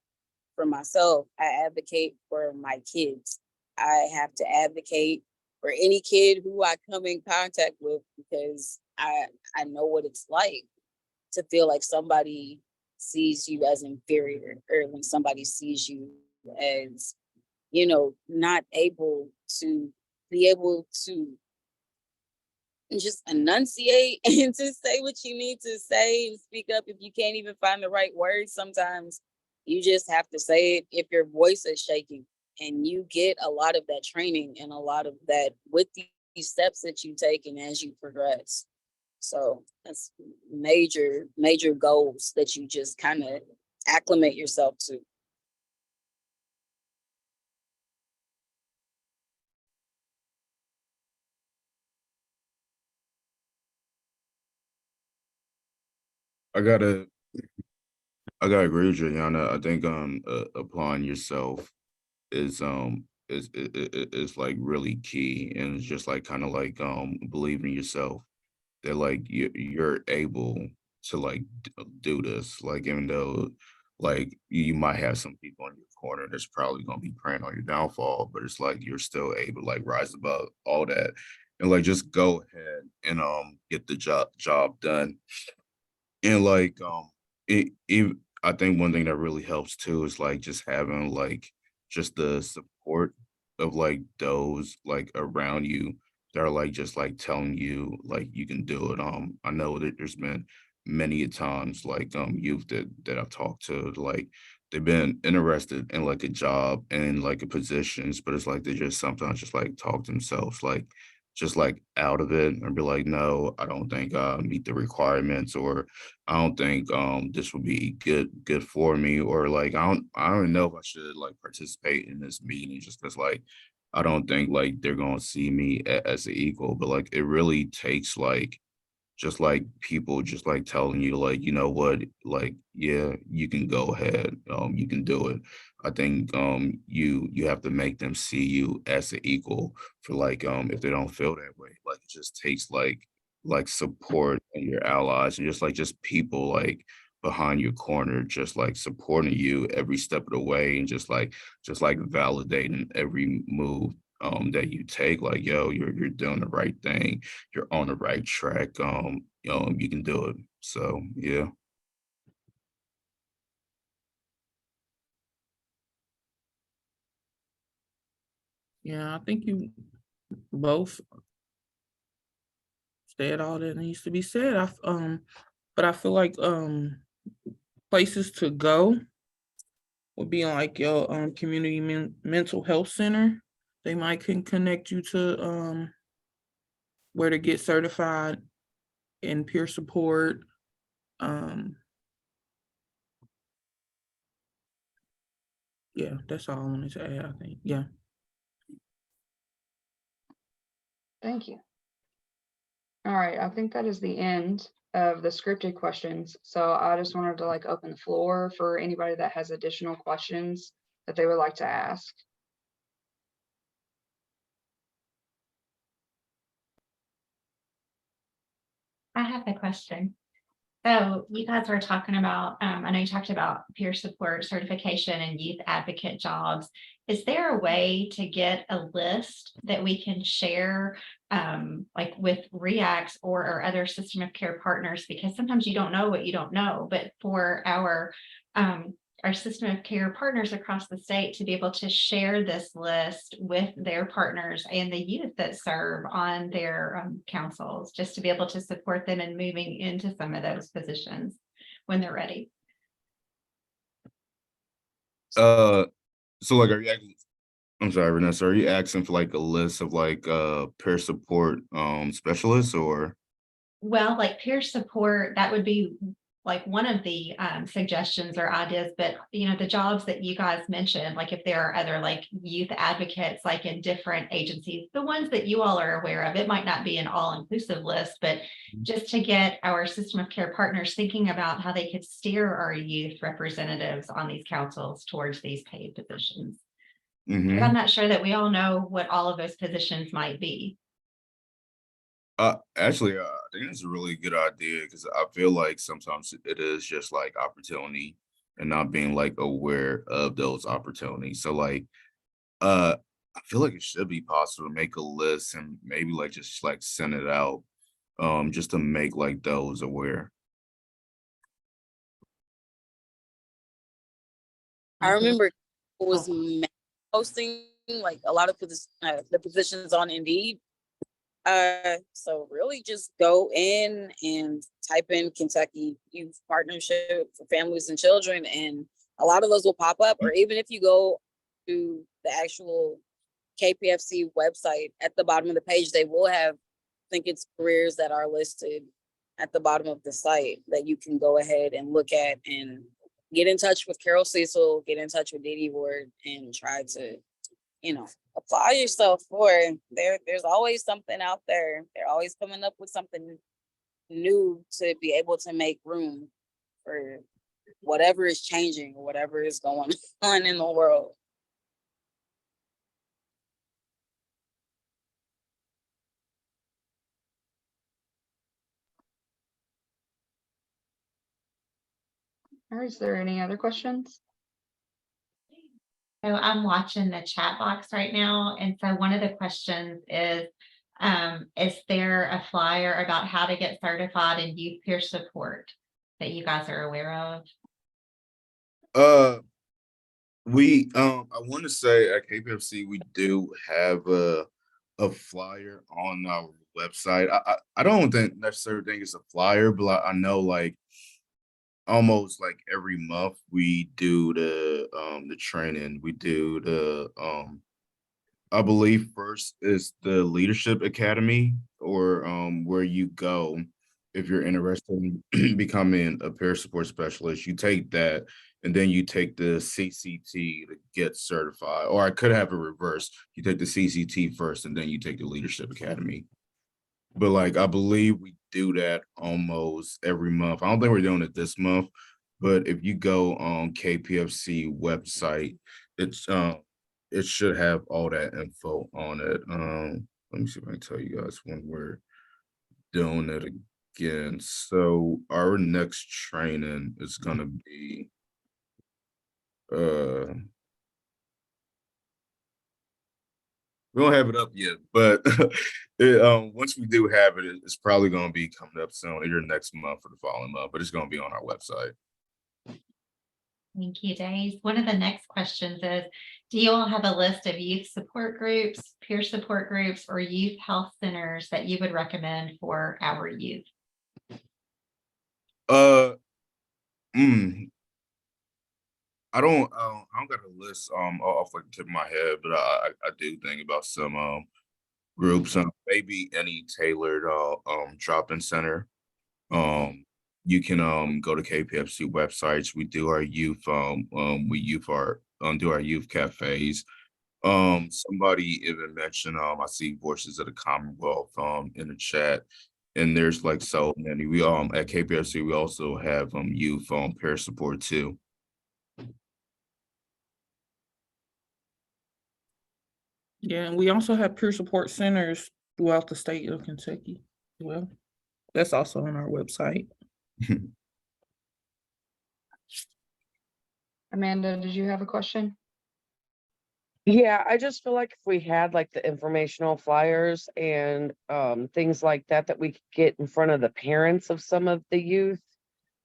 for myself. I advocate for my kids. I have to advocate for any kid who I come in contact with, because I know what it's like to feel like somebody sees you as inferior, or when somebody sees you as, not able to be able to just enunciate and to say what you need to say and speak up. If you can't even find the right words, sometimes you just have to say it if your voice is shaking. And you get a lot of that training and a lot of that with these steps that you take and as you progress. So that's major goals that you just kind of acclimate yourself to. I gotta agree with you, Yana. I think applying yourself is like really key, and it's just like kind of like believing in yourself that like you're able to like do this. Like, even though like you might have some people in your corner that's probably gonna be preying on your downfall, but it's like you're still able to like rise above all that and like just go ahead and get the job done. And like it I think one thing that really helps too is like just having like just the support of like those like around you that are like just like telling you like you can do it. I know that there's been many a times like youth that I've talked to, like they've been interested in like a job and like a positions, but it's like they just sometimes just like talk themselves like just like out of it and be like, no, I don't think I meet the requirements, or I don't think this would be good for me, or like I don't know if I should like participate in this meeting just because like I don't think like they're gonna see me as an equal. But like it really takes like just like people just like telling you like, you know what, like, yeah, you can go ahead, you can do it. I think you have to make them see you as an equal for like if they don't feel that way. Like it just takes like support and your allies and just people like behind your corner, just like supporting you every step of the way, and just like validating every move that you take. Like, yo, you're doing the right thing, you're on the right track. You can do it. So yeah. Yeah, I think you both said all that needs to be said. But I feel like places to go would be like your community mental health center. They might can connect you to where to get certified in peer support. Yeah, that's all I wanted to add, I think. Yeah. Thank you. All right, I think that is the end of the scripted questions. So I just wanted to like open the floor for anybody that has additional questions that they would like to ask. I have a question. So you guys were talking about, I know you talked about peer support certification and youth advocate jobs. Is there a way to get a list that we can share, like with REACTs or other system of care partners? Because sometimes you don't know what you don't know, but for our system of care partners across the state to be able to share this list with their partners and the youth that serve on their councils, just to be able to support them in moving into some of those positions when they're ready. So like, I'm sorry, Vanessa, are you asking for like a list of like peer support specialists, or? Well, like peer support, that would be like one of the suggestions or ideas, but the jobs that you guys mentioned, like if there are other like youth advocates, like in different agencies, the ones that you all are aware of, it might not be an all-inclusive list, but just to get our system of care partners thinking about how they could steer our youth representatives on these councils towards these paid positions. Mhm. I'm not sure that we all know what all of those positions might be. Actually, I think that's a really good idea because I feel like sometimes it is just like opportunity and not being like aware of those opportunities. So like, uh, I feel like it should be possible to make a list and maybe like just like send it out, just to make like those aware. I Mhm. remember it was Oh, posting like a lot of the positions on Indeed. So really just go in and type in Kentucky Youth Partnership for Families and Children, and a lot of those will pop up. Or even if you go to the actual KPFC website, at the bottom of the page, they will have, I think it's careers that are listed at the bottom of the site that you can go ahead and look at and get in touch with Carol Cecil, get in touch with Dee Dee Ward, and try to, apply yourself for it. There's always something out there. They're always coming up with something new to be able to make room for whatever is changing or whatever is going on in the world. All right, is there any other questions? so I'm watching the chat box right now. And so one of the questions is there a flyer about how to get certified in youth peer support that you guys are aware of? Uh, I want to say at KPFC we do have a flyer on our website. I don't think necessarily think it's a flyer, but I know like almost like every month we do the training, we do I believe first is the Leadership Academy, or where you go if you're interested in becoming a peer support specialist. You take that, and then you take the CCT to get certified. Or I could have it reversed. You take the CCT first, and then you take the Leadership Academy. But like I believe we do that almost every month. I don't think we're doing it this month, but if you go on KPFC website, it's it should have all that info on it. Let me see if I can tell you guys when we're doing it again. So our next training is gonna be we don't have it up yet, but once we do have it, it's probably going to be coming up soon, either next month or the following month. But it's going to be on our website. Thank you, Days. One of the next questions is, do you all have a list of youth support groups, peer support groups, or youth health centers that you would recommend for our youth? Uh, mm, I don't got a list off like the tip of my head, but I do think about some groups, maybe any tailored drop-in center. You can go to KPFC websites. We do our youth do our youth cafes. Somebody even mentioned I see Voices of the Commonwealth in the chat, and there's like so many. We at KPFC we also have youth peer support too. Yeah, and we also have peer support centers throughout the state of Kentucky. Well, that's also on our website. Amanda, did you have a question? Yeah, I just feel like if we had like the informational flyers and things like that that we could get in front of the parents of some of the youth,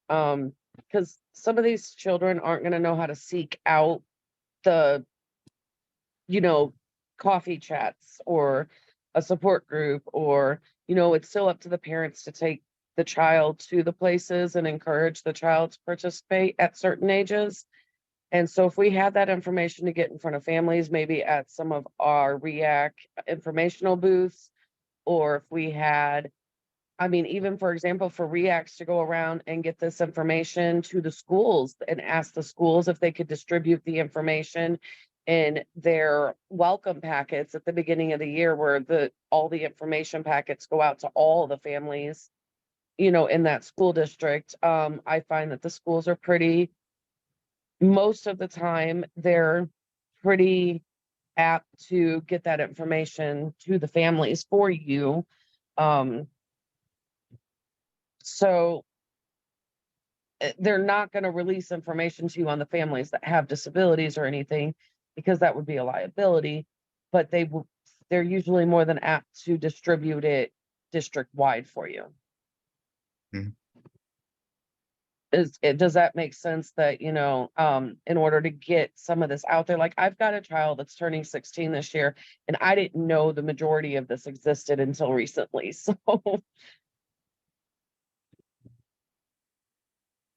because some of these children aren't going to know how to seek out the, you know, coffee chats or a support group, or, you know, it's still up to the parents to take the child to the places and encourage the child to participate at certain ages. And so if we had that information to get in front of families, maybe at some of our REAC informational booths, or if we had, I mean, even for example, for REACs to go around and get this information to the schools and ask the schools if they could distribute the information in their welcome packets at the beginning of the year, where all the information packets go out to all the families, you know, in that school district. I find that the schools are most of the time, they're pretty apt to get that information to the families for you. So they're not going to release information to you on the families that have disabilities or anything, because that would be a liability, but they're usually more than apt to distribute it district wide for you. Mhm. Does that make sense that, you know, in order to get some of this out there, like I've got a child that's turning 16 this year, and I didn't know the majority of this existed until recently. So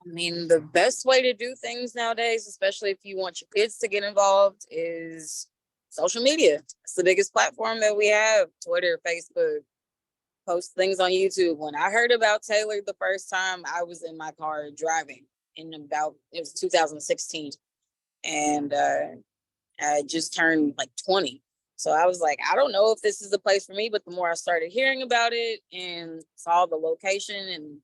I mean, the best way to do things nowadays, especially if you want your kids to get involved, is social media. It's the biggest platform that we have. Twitter, Facebook, post things on YouTube. When I heard about Taylor the first time, I was in my car driving it was 2016. And I just turned like 20. So I was like, I don't know if this is the place for me, but the more I started hearing about it and saw the location, and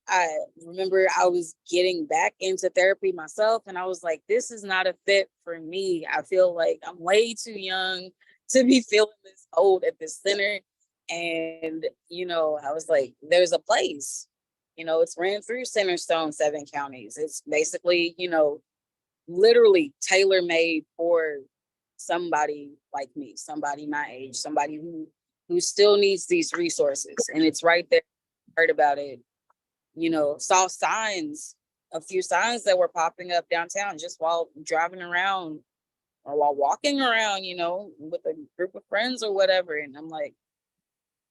I remember I was getting back into therapy myself, and I was like, this is not a fit for me. I feel like I'm way too young to be feeling this old at this center. And, you know, I was like, there's a place, you know, it's ran through Centerstone, 7 counties. It's basically, you know, literally tailor-made for somebody like me, somebody my age, somebody who still needs these resources. And it's right there. Heard about it, you know, saw a few signs that were popping up downtown just while driving around or while walking around, you know, with a group of friends or whatever. And I'm like,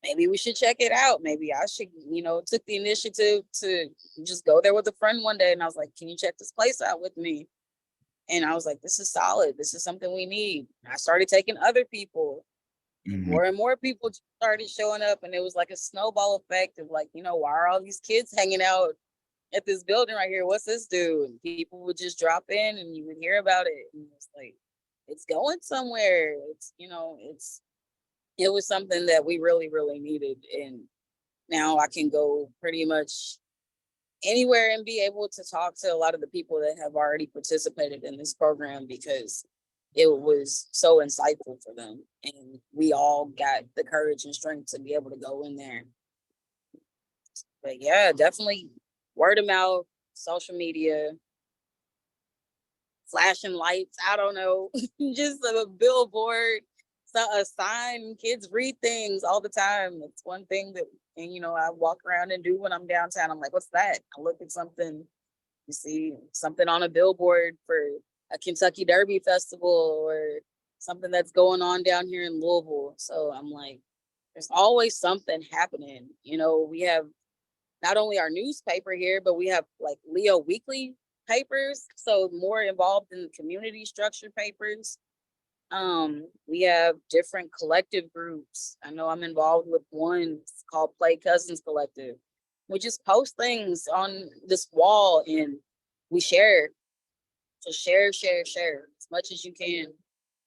maybe we should check it out. Maybe I should, you know, took the initiative to just go there with a friend one day. And I was like, can you check this place out with me? And I was like, this is solid. This is something we need. I started taking other people. Mhm. More and more people started showing up, and it was like a snowball effect of like, why are all these kids hanging out at this building right here? What's this do? And people would just drop in and you would hear about it. And it's like, it's going somewhere. It was something that we really, really needed. And now I can go pretty much anywhere and be able to talk to a lot of the people that have already participated in this program because it was so insightful for them. And we all got the courage and strength to be able to go in there. But yeah, definitely word of mouth, social media, flashing lights. I don't know, just a billboard, a sign. Kids read things all the time. It's one thing that, I walk around and do when I'm downtown. I'm like, what's that? I look at something, you see something on a billboard for a Kentucky Derby festival or something that's going on down here in Louisville. So I'm like, there's always something happening. We have not only our newspaper here, but we have like Leo Weekly papers. So more involved in the community structure papers. We have different collective groups. I know I'm involved with one called Play Cousins Collective. We just post things on this wall and we share. So share as much as you can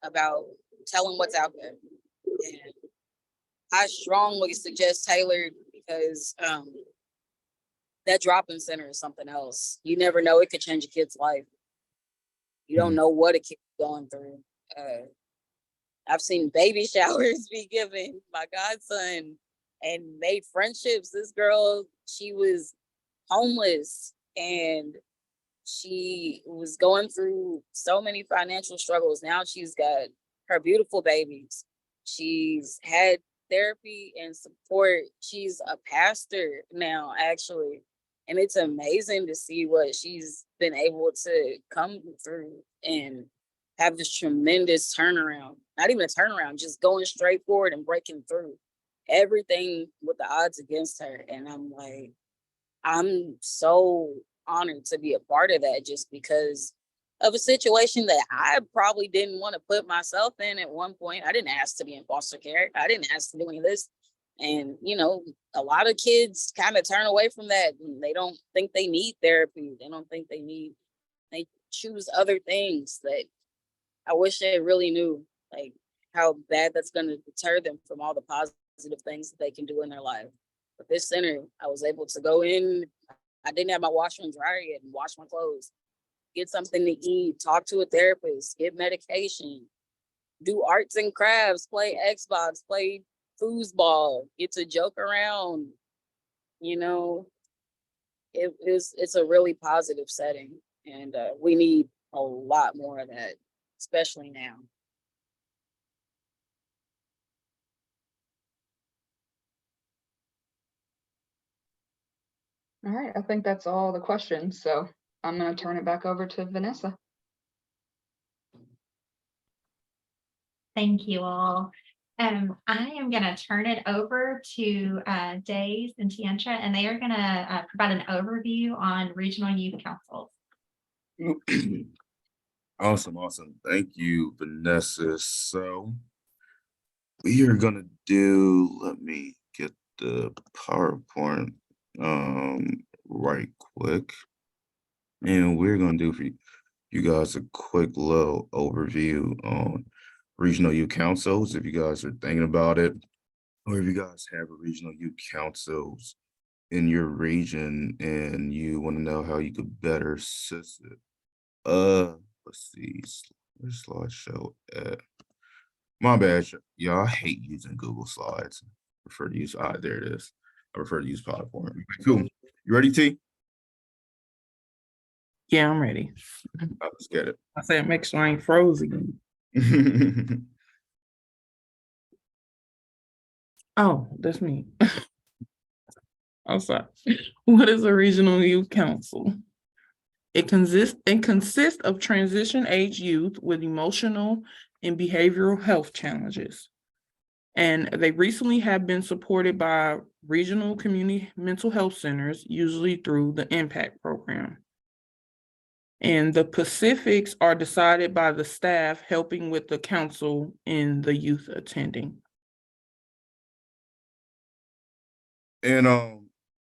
about telling what's out there. And I strongly suggest Taylor because that drop-in center is something else. You never know, it could change a kid's life. You don't know what a kid's going through. I've seen baby showers be given, my godson, and made friendships. This girl, she was homeless and she was going through so many financial struggles. Now she's got her beautiful babies. She's had therapy and support. She's a pastor now, actually. And it's amazing to see what she's been able to come through and have this tremendous turnaround. Not even a turnaround, just going straight forward and breaking through everything with the odds against her. And I'm like, I'm so honored to be a part of that just because of a situation that I probably didn't want to put myself in at one point. I didn't ask to be in foster care. I didn't ask to do any of this. And, a lot of kids kind of turn away from that. And they don't think they need therapy. They choose other things that I wish they really knew, like how bad that's going to deter them from all the positive things that they can do in their life. But this center, I was able to go in. I didn't have my washer and dryer yet and wash my clothes, get something to eat, talk to a therapist, get medication, do arts and crafts, play Xbox, play foosball, get to joke around. It's a really positive setting, and we need a lot more of that, especially now. All right, I think that's all the questions. So I'm going to turn it back over to Vanessa. Thank you all. I am going to turn it over to Days and Tiantra, and they are going to provide an overview on regional youth councils. Awesome. Thank you, Vanessa. So we are gonna do, let me get the PowerPoint right quick. And we're gonna do for you guys a quick little overview on regional youth councils, if you guys are thinking about it, or if you guys have a regional youth councils in your region and you want to know how you could better assist it. Let's see, where's slideshow at? My bad, y'all. I hate using Google Slides. I prefer to use, there it is. I prefer to use PowerPoint. Cool. You ready, T? Yeah, I'm ready. Let's get it. I said, make sure I ain't froze again. Oh, that's me. I'm sorry. What is a regional youth council? It consists of transition age youth with emotional and behavioral health challenges. And they recently have been supported by regional community mental health centers, usually through the IMPACT program. And the specifics are decided by the staff helping with the council and the youth attending. And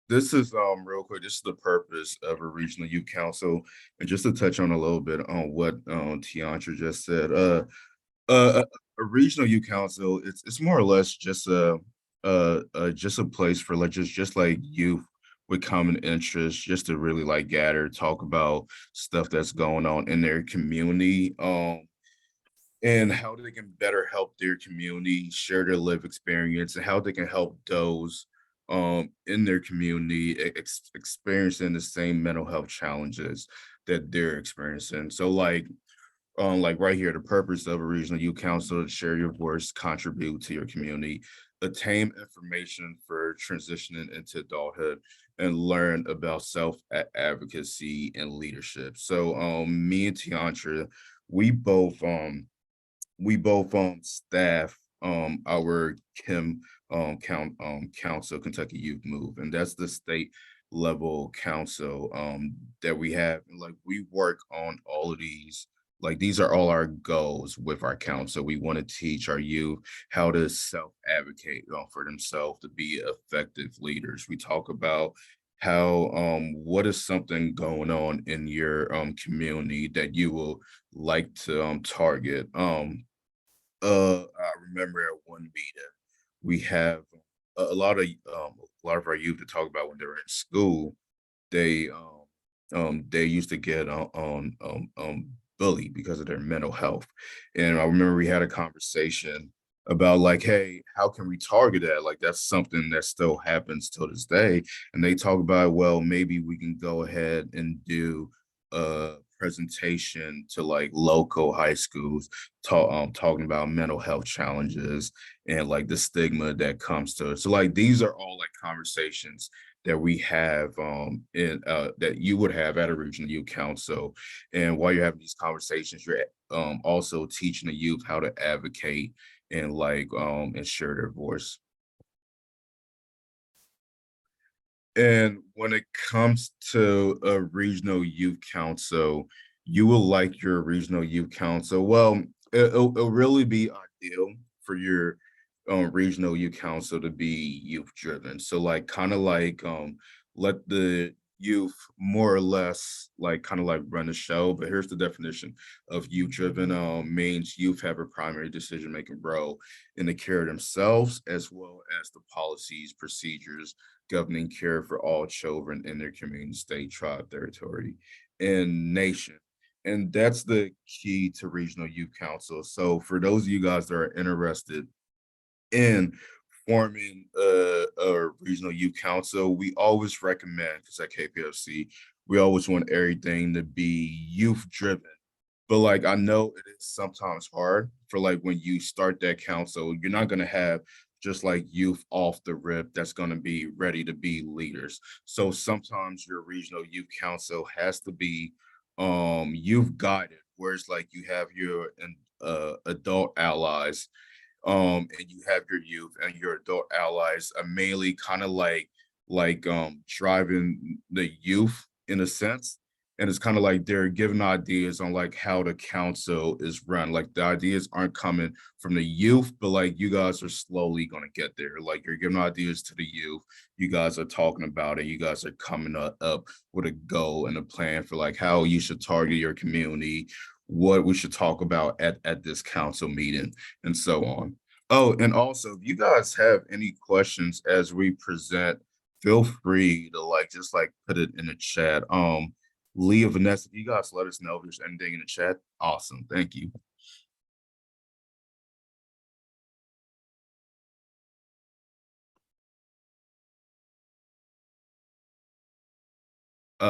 this is real quick, this is the purpose of a regional youth council. And just to touch on a little bit on what Tiantra just said, a regional youth council, it's more or less just a place for like just like youth with common interests, just to really like gather, talk about stuff that's going on in their community. And how they can better help their community, share their life experience, and how they can help those in their community experiencing the same mental health challenges that they're experiencing. So like right here, the purpose of a regional youth council is to share your voice, contribute to your community, attain information for transitioning into adulthood, and learn about self-advocacy and leadership. So me and Tiantra, we both staff our council, Kentucky Youth Move, and that's the state level council that we have. And like we work on all of these, like these are all our goals with our council. We want to teach our youth how to self-advocate for themselves to be effective leaders. We talk about how what is something going on in your community that you will like to target. I remember at one meeting we have a lot of our youth to talk about when they were in school. They used to get bullied because of their mental health, and I remember we had a conversation about like, hey, how can we target that? Like that's something that still happens till this day. And they talk about, well, maybe we can go ahead and do a presentation to like local high schools talking about mental health challenges and like the stigma that comes to it. So like these are all like conversations that we have in that you would have at a regional youth council. And while you're having these conversations, you're also teaching the youth how to advocate and like ensure their voice. And when it comes to a regional youth council, you will like your regional youth council. Well, it'll really be ideal for your regional youth council to be youth driven. So like kind of like let the youth more or less like kind of like run the show. But here's the definition of youth driven. Means youth have a primary decision making role in the care of themselves as well as the policies, procedures governing care for all children in their community, state, tribe, territory, and nation. And that's the key to regional youth council. So for those of you guys that are interested in forming a regional youth council, we always recommend, because at KPFC, we always want everything to be youth driven. But like I know it is sometimes hard for like when you start that council, you're not gonna have just like youth off the rip that's gonna be ready to be leaders. So sometimes your regional youth council has to be youth guided, whereas like you have your adult allies and you have your youth and your adult allies are mainly kind of like driving the youth in a sense. And it's kind of like they're giving ideas on like how the council is run. Like the ideas aren't coming from the youth, but like you guys are slowly gonna get there. Like you're giving ideas to the youth, you guys are talking about it, you guys are coming up with a goal and a plan for like how you should target your community, what we should talk about at this council meeting, and so on. Oh, and also, if you guys have any questions as we present, feel free to like just like put it in the chat. Leah, Vanessa, if you guys let us know if there's anything in the chat. Awesome, thank you.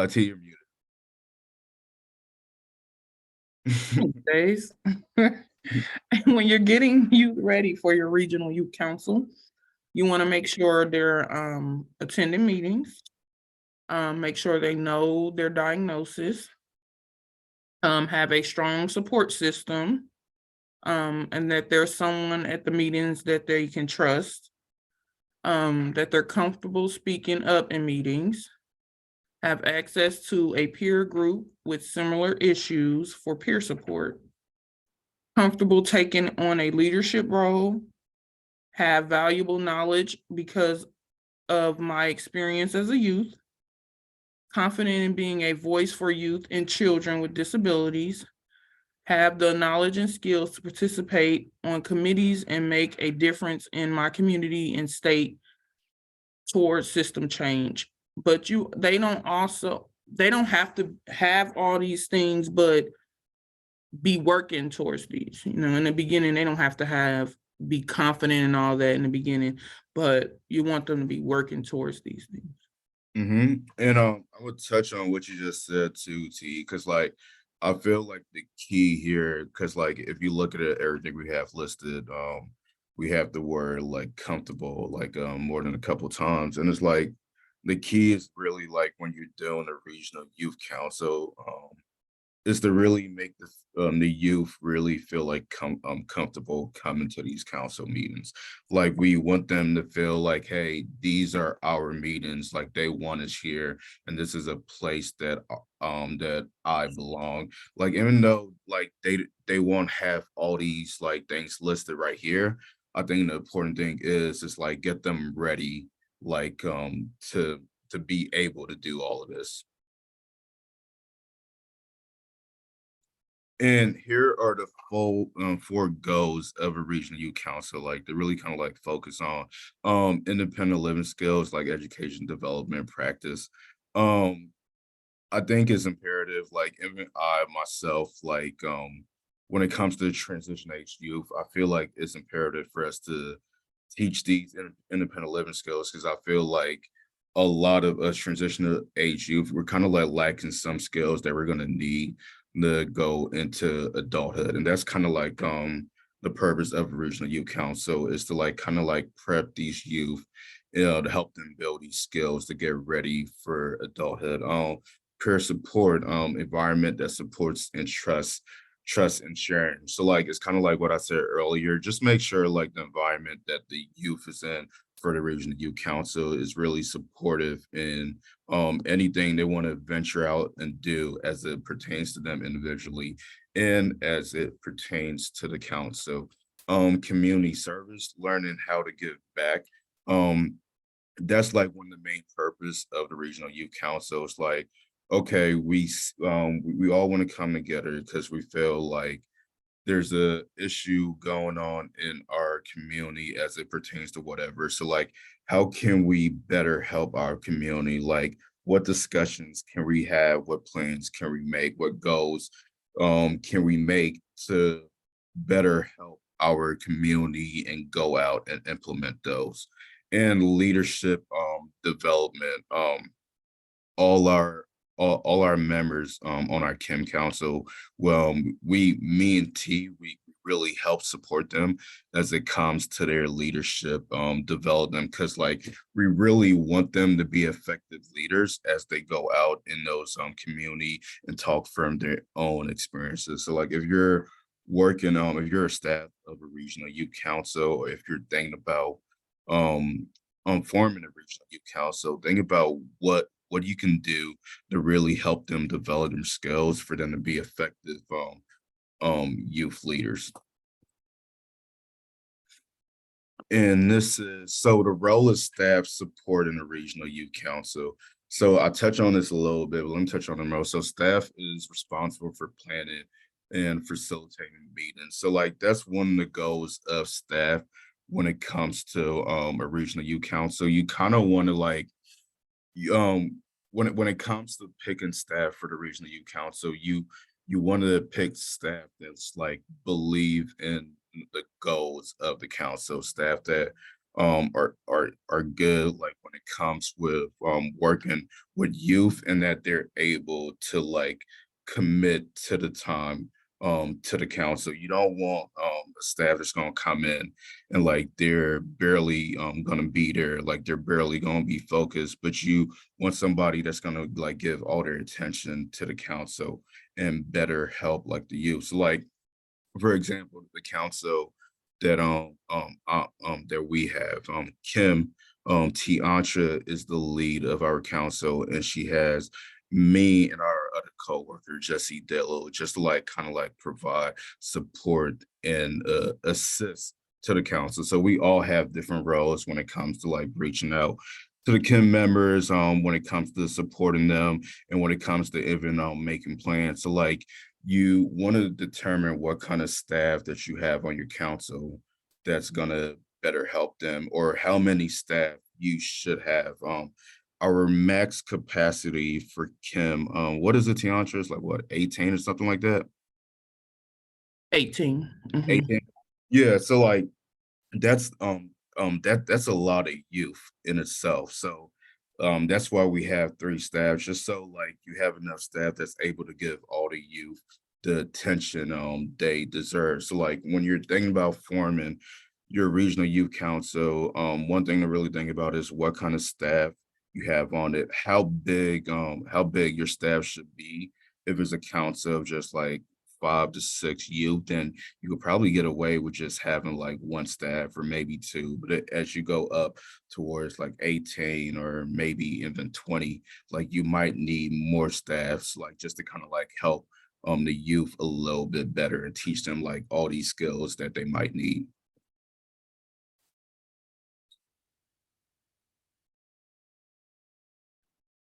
T, you're muted. Days. When you're getting youth ready for your regional youth council, you want to make sure they're attending meetings, make sure they know their diagnosis, have a strong support system, and that there's someone at the meetings that they can trust, that they're comfortable speaking up in meetings, have access to a peer group with similar issues for peer support, comfortable taking on a leadership role, have valuable knowledge because of my experience as a youth, confident in being a voice for youth and children with disabilities, have the knowledge and skills to participate on committees and make a difference in my community and state towards system change. But they don't have to have all these things, but be working towards these. In the beginning, they don't have to be confident in all that in the beginning, but you want them to be working towards these things. And I would touch on what you just said too, T, because like I feel like the key here, because like if you look at it, everything we have listed, we have the word like comfortable, like more than a couple times, and it's like the key is really like when you're doing a regional youth council, is to really make the youth really feel like comfortable coming to these council meetings. Like we want them to feel like, hey, these are our meetings, like they want us here, and this is a place that that I belong. Like even though like they won't have all these like things listed right here, I think the important thing is like get them ready, like to be able to do all of this. And here are the full four goals of a regional youth council, like to really kind of like focus on independent living skills like education, development, practice. Um, I think it's imperative, like even I myself, like when it comes to transition age youth, I feel like it's imperative for us to teach these independent living skills because I feel like a lot of us transitional age youth, we're kind of like lacking some skills that we're gonna need to go into adulthood. And that's kind of like the purpose of regional youth council is to like kind of like prep these youth, to help them build these skills to get ready for adulthood. Peer support, environment that supports and trust and sharing. So like it's kind of like what I said earlier, just make sure like the environment that the youth is in for the regional youth council is really supportive in anything they want to venture out and do as it pertains to them individually and as it pertains to the council. Community service, learning how to give back. That's like one of the main purpose of the regional youth council. It's like, okay, we all want to come together because we feel like there's a issue going on in our community as it pertains to whatever. So like, how can we better help our community? Like, what discussions can we have? What plans can we make? What goals can we make to better help our community and go out and implement those? And leadership development. All our all our members on our Kim Council, well, me and T, we really help support them as it comes to their leadership development because like we really want them to be effective leaders as they go out in those community and talk from their own experiences. So like if you're working if you're a staff of a regional youth council or if you're thinking about forming a regional youth council, think about what you can do to really help them develop their skills for them to be effective youth leaders. And this is so the role of staff support in the regional youth council. So I touch on this a little bit, but let me touch on them more. So staff is responsible for planning and facilitating meetings. So like that's one of the goals of staff when it comes to a regional youth council. You kind of want to like when it comes to picking staff for the regional youth council, you want to pick staff that's like believe in the goals of the council, staff that are good like when it comes with working with youth and that they're able to like commit to the time to the council. You don't want a staff that's gonna come in and like they're barely gonna be there, like they're barely gonna be focused, but you want somebody that's gonna like give all their attention to the council and better help like the youth. So like for example, the council that that we have, Kim, Tiantra is the lead of our council, and she has me and our other coworker, Jesse Dello, just to like kind of like provide support and assist to the council. So we all have different roles when it comes to like reaching out to the Kim members, when it comes to supporting them and when it comes to even making plans. So like you want to determine what kind of staff that you have on your council that's gonna better help them, or how many staff you should have. Our max capacity for Kim, what is it, Tiantra? It's like what, 18 or something like that? 18. Mhm. 18. Yeah, so like that's a lot of youth in itself. So that's why we have 3 staff, just so like you have enough staff that's able to give all the youth the attention they deserve. So like when you're thinking about forming your regional youth council, one thing to really think about is what kind of staff you have on it, how big your staff should be. If it's a council of just like 5 to 6 youth, then you could probably get away with just having like 1 staff or maybe 2. But as you go up towards like 18 or maybe even 20, like you might need more staffs, like just to kind of like help the youth a little bit better and teach them like all these skills that they might need.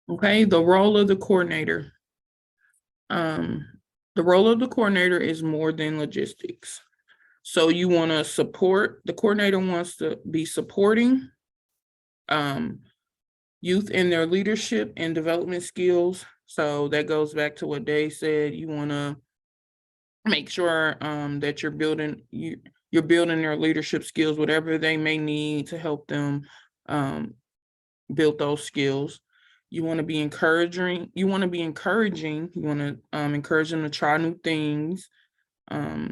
Okay, the role of the coordinator. The role of the coordinator is more than logistics. So you want to support, the coordinator wants to be supporting youth in their leadership and development skills. So that goes back to what Dave said. You want to make sure that you're building their leadership skills, whatever they may need to help them build those skills. You want to be encouraging. You want to encourage them to try new things.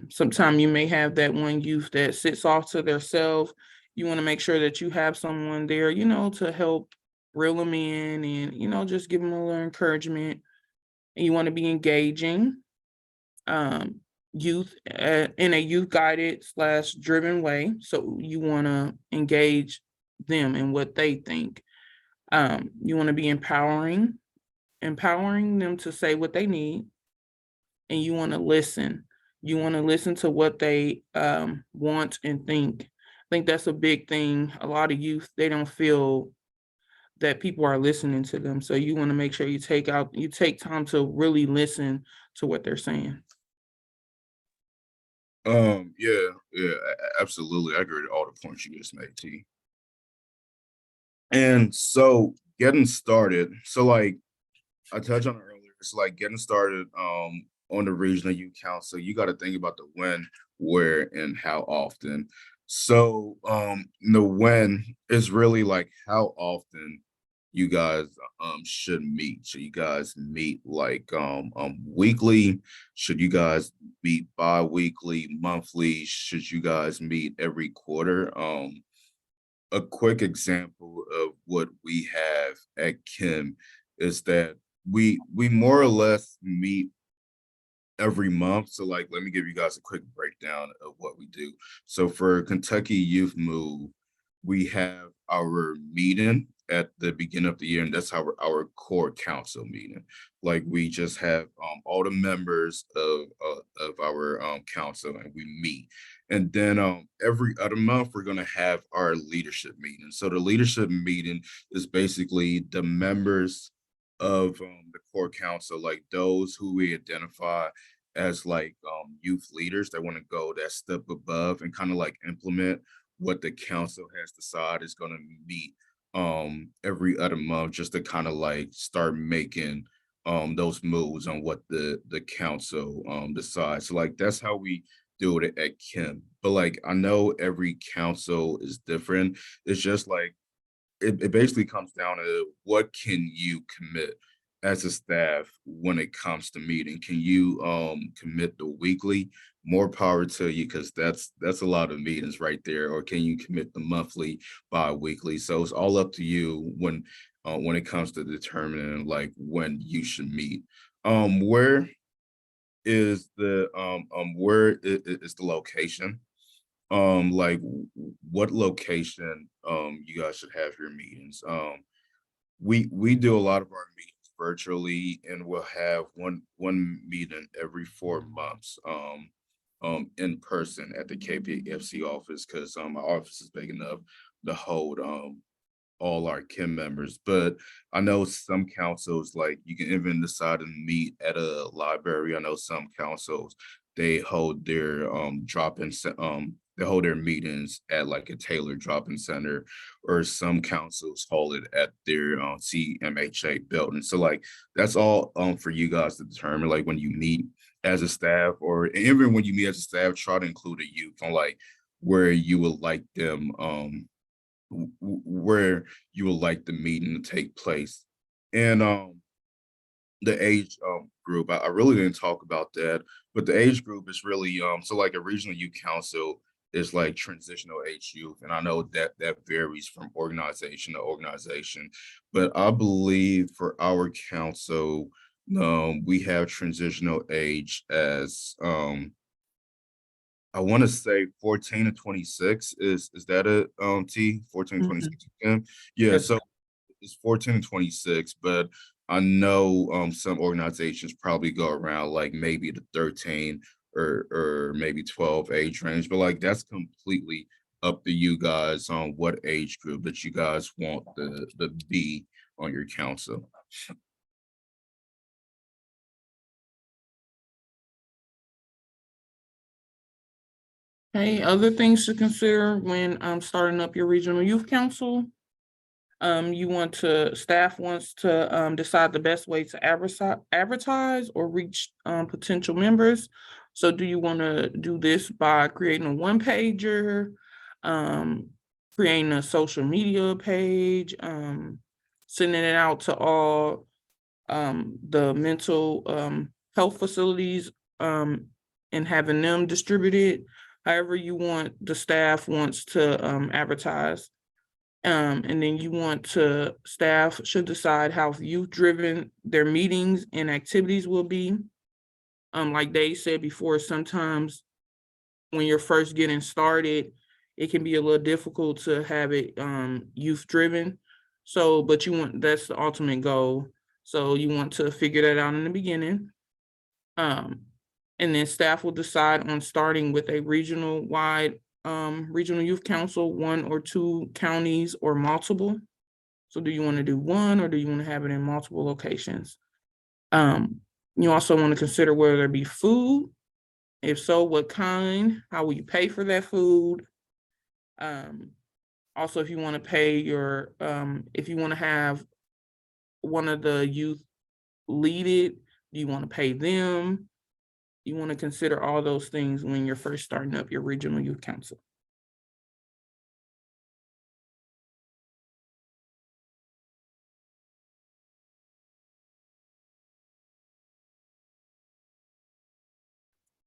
Sometimes you may have that one youth that sits off to themselves. You want to make sure that you have someone there, to help reel them in and, just give them a little encouragement. And you want to be engaging youth in a youth guided / driven way. So you want to engage them in what they think. You want to be empowering them to say what they need, and you want to listen. You want to listen to what they want and think. I think that's a big thing. A lot of youth, they don't feel that people are listening to them. So you want to make sure you take time to really listen to what they're saying. Yeah, absolutely. I agree with all the points you just made, T. And so getting started, so like I touched on it earlier, it's like getting started on the regional youth council. You got to think about the when, where, and how often. So the when is really like how often you guys should meet. Should you guys meet like weekly? Should you guys meet bi-weekly, monthly? Should you guys meet every quarter? A quick example of what we have at Kim is that we more or less meet every month. So like, let me give you guys a quick breakdown of what we do. So for Kentucky Youth Move, we have our meeting at the beginning of the year, and that's our core council meeting. Like we just have all the members of our council, and we meet. And then every other month we're gonna have our leadership meeting. So the leadership meeting is basically the members of the core council, like those who we identify as like youth leaders that want to go that step above and kind of like implement what the council has decided is going to meet every other month, just to kind of like start making those moves on what the council decides. So like that's how we do it at Kim. But like I know every council is different. It's just like it basically comes down to what can you commit as a staff when it comes to meeting. Can you commit the weekly? More power to you, because that's a lot of meetings right there. Or can you commit the monthly, bi-weekly? So it's all up to you when it comes to determining like when you should meet. Where is the location? like what location you guys should have your meetings. We do a lot of our meetings virtually, and we'll have one meeting every 4 months in person at the KPFC office, because our office is big enough to hold all our KIM members. But I know some councils, like, you can even decide to meet at a library. I know some councils, they hold their they hold their meetings at like a tailored drop-in center, or some councils hold it at their CMHA building. So like that's all for you guys to determine, like when you meet as a staff, or even when you meet as a staff, try to include a youth on like where you would like them where you would like the meeting to take place. And the age group, I really didn't talk about that, but the age group is really so like a regional youth council is like transitional age youth, and I know that that varies from organization to organization, but I believe for our council we have transitional age as I want to say 14 to 26. Is that it, T? 14 to 26? Yeah, Yes. so it's 14 and 26, but I know some organizations probably go around like maybe the 13 or maybe 12 age range, but like that's completely up to you guys on what age group that you guys want the be on your council. Okay, other things to consider when starting up your regional youth council. Staff wants to decide the best way to advertise or reach potential members. So do you want to do this by creating a one pager, creating a social media page, sending it out to all the mental health facilities and having them distributed? However you want, the staff wants to advertise. And then staff should decide how youth-driven their meetings and activities will be. Like Dave said before, sometimes when you're first getting started, it can be a little difficult to have it youth-driven. So, but that's the ultimate goal. So you want to figure that out in the beginning. And then staff will decide on starting with a regional-wide regional youth council, 1 or 2 counties or multiple. So do you want to do one, or do you want to have it in multiple locations? You also want to consider whether there be food. If so, what kind? How will you pay for that food? Also, if you want to pay if you want to have one of the youth lead it, do you want to pay them? You want to consider all those things when you're first starting up your regional youth council.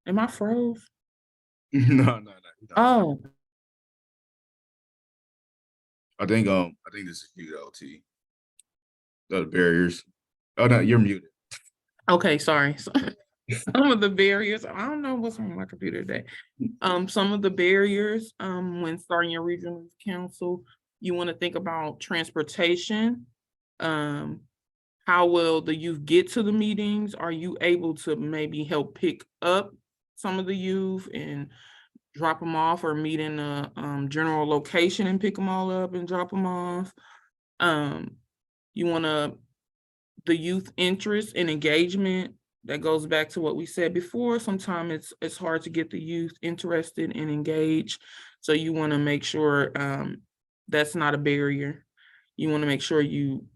Am I froze? No. Oh, I think this is you, LT. The barriers. Oh no, you're muted. okay, sorry. Some of the barriers, I don't know what's wrong with my computer today. Some of the barriers when starting your regional council, you want to think about transportation. How will the youth get to the meetings? Are you able to maybe help pick up some of the youth and drop them off, or meet in a general location and pick them all up and drop them off? You want the youth interest and engagement. That goes back to what we said before. Sometimes it's hard to get the youth interested and engaged. So you want to make sure that's not a barrier. You want to make sure you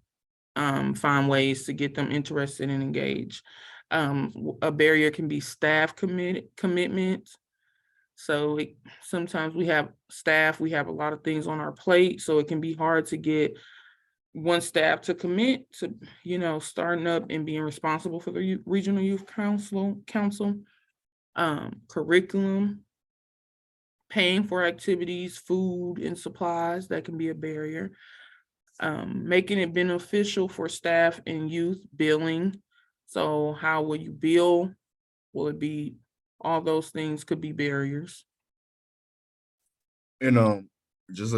find ways to get them interested and engaged. A barrier can be staff commitment. So sometimes we have a lot of things on our plate, so it can be hard to get one staff to commit to, starting up and being responsible for the regional youth council. Curriculum, paying for activities, food and supplies, that can be a barrier. Making it beneficial for staff and youth, billing. So how will you bill? Will it be, all those things could be barriers. And just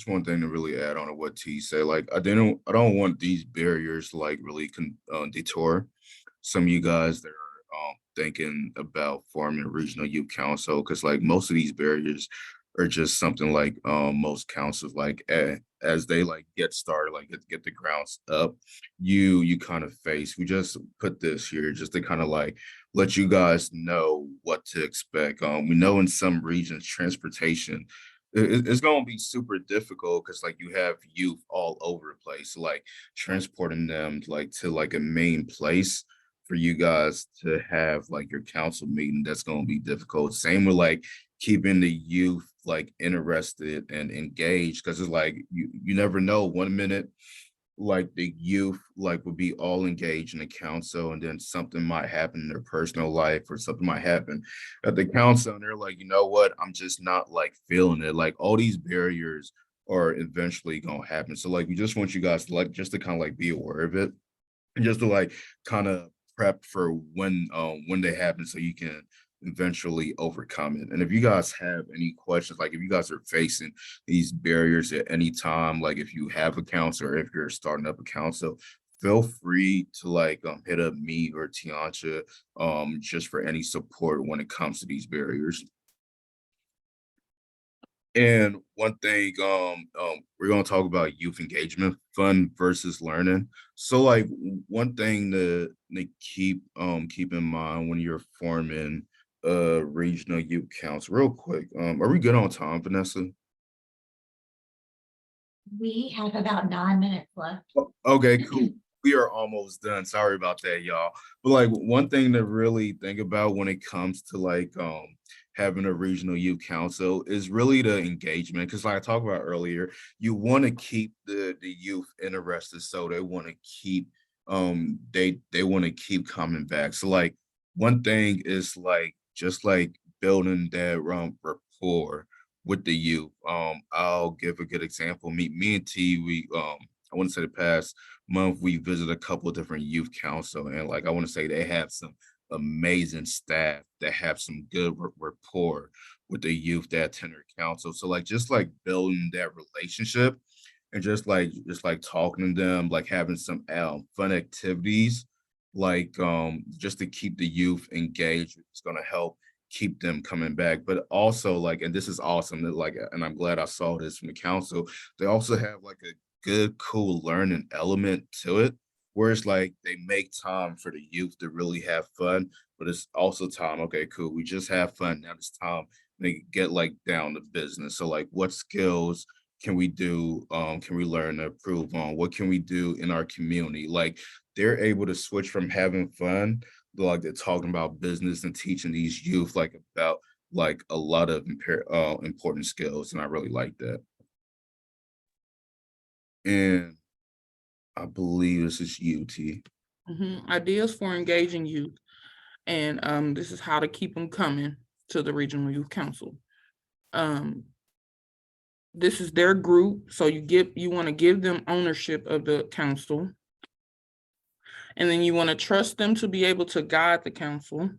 one thing to really add on to what T said, like I don't want these barriers to like really detour some of you guys that are thinking about forming a regional youth council, because like most of these barriers are just something like most councils like as they like get started, like get the grounds up, you kind of face. We just put this here just to kind of like let you guys know what to expect. We know in some regions transportation it's going to be super difficult because like you have youth all over the place. Like transporting them like to like a main place for you guys to have like your council meeting, that's going to be difficult. Same with like keeping the youth like interested and engaged, because it's like you never know. One minute like the youth like would be all engaged in the council, and then something might happen in their personal life or something might happen at the council, and they're like, you know what, I'm just not like feeling it. Like all these barriers are eventually gonna happen. So like we just want you guys to like just to kind of like be aware of it, and just to like kind of prep for when they happen so you can eventually overcome it. And if you guys have any questions, like if you guys are facing these barriers at any time, like if you have accounts or if you're starting up accounts, so feel free to like hit up me or Tiancha just for any support when it comes to these barriers. And one thing, we're gonna talk about youth engagement, fun versus learning. So, like, one thing to keep in mind when you're forming regional youth counts. Real quick, are we good on time, Vanessa? We have about 9 minutes left. Okay, cool. We are almost done. Sorry about that, y'all. But like one thing to really think about when it comes to like having a regional youth council is really the engagement. Because like I talked about earlier, you want to keep the youth interested, so they want to keep they want to keep coming back. So like one thing is like just like building that rapport with the youth. I'll give a good example. Me and T, we I want to say the past month we visited a couple of different youth council, and like I want to say they have some amazing staff that have some good rapport with the youth that attend their council. So like just like building that relationship and just like talking to them, like having some fun activities, like just to keep the youth engaged. It's gonna help keep them coming back. But also like, and this is awesome that like, and I'm glad I saw this from the council, they also have like a good, cool learning element to it, where it's like they make time for the youth to really have fun, but it's also time, okay, cool, we just have fun. Now it's time they get like down to business. So like what skills can we do? Can we learn to improve on? What can we do in our community? Like they're able to switch from having fun, like they're talking about business and teaching these youth like about like a lot of important skills, and I really like that. And I believe this is UT. Ideas for engaging youth. And this is how to keep them coming to the Regional Youth Council. This is their group, so you want to give them ownership of the council. And then you want to trust them to be able to guide the council.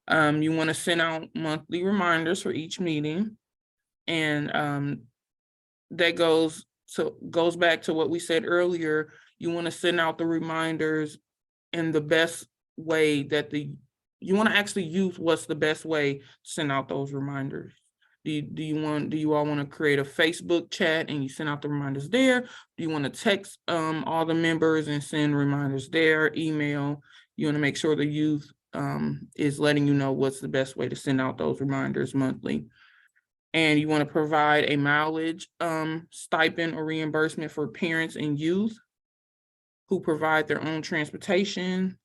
You want to send out monthly reminders for each meeting. And that goes back to what we said earlier. You want to send out the reminders in the best way that you want to actually use what's the best way to send out those reminders. Do you all want to create a Facebook chat and you send out the reminders there? Do you want to text all the members and send reminders there, email? You want to make sure the youth is letting you know what's the best way to send out those reminders monthly. And you want to provide a mileage stipend or reimbursement for parents and youth who provide their own transportation.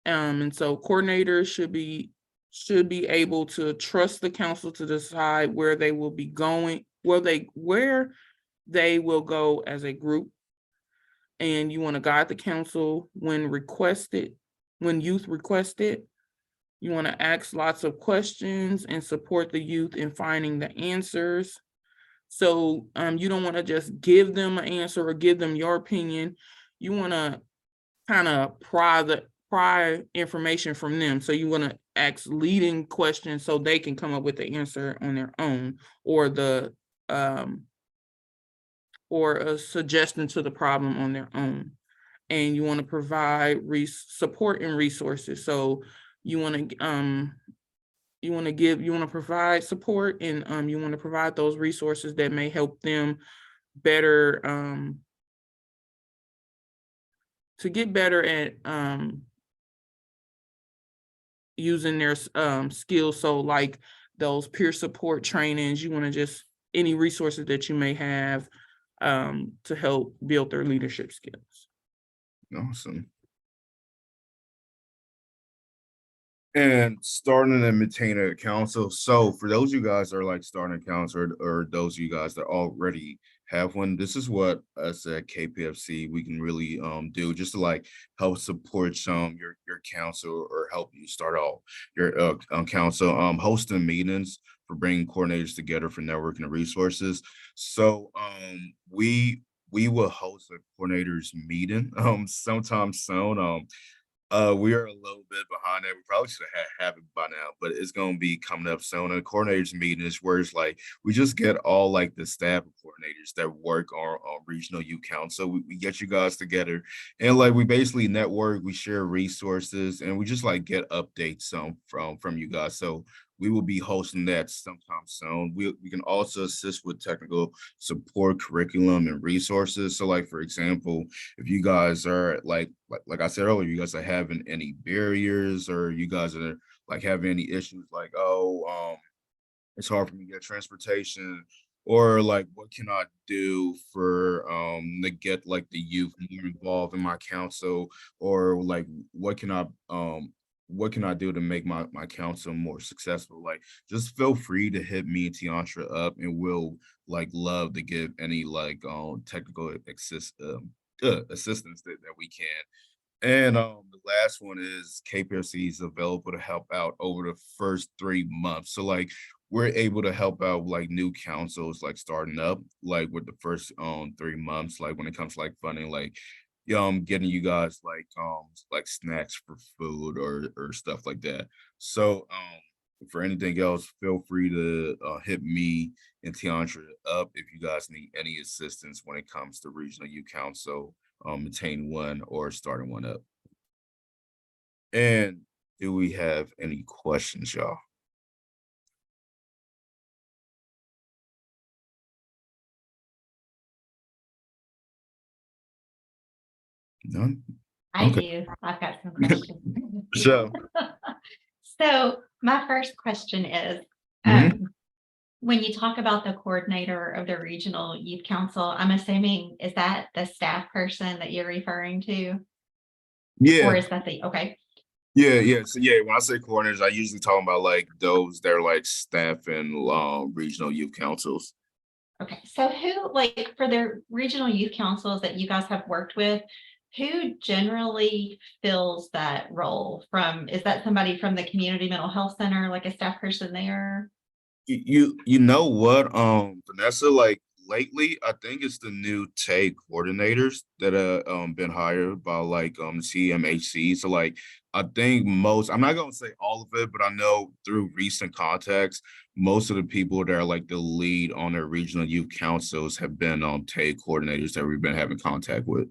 And so coordinators should be able to trust the council to decide where they will be going, where they will go as a group. And you want to guide the council when youth request it. You want to ask lots of questions and support the youth in finding the answers. So you don't want to just give them an answer or give them your opinion. You want to kind of pry information from them. So you want to ask leading questions so they can come up with the answer on their own, or or a suggestion to the problem on their own. And you want to provide support and resources. So you want to provide support, and you want to provide those resources that may help them better to get better at using their skills. So like those peer support trainings, you want to just any resources that you may have to help build their leadership skills. Awesome. And starting and maintaining a council. So for those of you guys that are like starting a council, or those of you guys that already have one, this is what us at KPFC we can really do just to like help support your council, or help you start off your council, hosting meetings for bringing coordinators together for networking and resources. So we will host a coordinators meeting sometime soon. We are a little bit behind that. We probably should have it by now, but it's gonna be coming up soon. And the coordinators meeting is where it's like we just get all like the staff coordinators that work on regional youth council. We get you guys together, and like we basically network, we share resources, and we just like get updates from you guys. So we will be hosting that sometime soon. We can also assist with technical support, curriculum, and resources. So like, for example, if you guys are like I said earlier, you guys are having any barriers, or you guys are like having any issues like, it's hard for me to get transportation, or like what can I do for to get like the youth more involved in my council, or like what can I do to make my council more successful? Like, just feel free to hit me and Tiantra up, and we'll like love to give any like technical assistance that we can. And the last one is KPFC is available to help out over the first 3 months. So like we're able to help out like new councils like starting up like with the first 3 months, like when it comes to like funding, like getting you guys like snacks for food, or stuff like that. So for anything else, feel free to hit me and Tiantra up if you guys need any assistance when it comes to regional youth council, maintain one, or starting one up. And do we have any questions, y'all? None? I Okay. do. I've got some questions. So So my first question is, Mhm. when you talk about the coordinator of the regional youth council, I'm assuming, is that the staff person that you're referring to? Or yeah. is that okay. Yeah. So yeah, when I say coordinators, I usually talk about like those that are like staff and regional youth councils. Okay, so who, like, for the regional youth councils that you guys have worked with, who generally fills that role is that somebody from the community mental health center, like a staff person there? You know what, Vanessa, like lately, I think it's the new TAG coordinators that have been hired by like CMHC. So like I think I'm not gonna say all of it, but I know through recent contacts, most of the people that are like the lead on their regional youth councils have been TAG coordinators that we've been having contact with.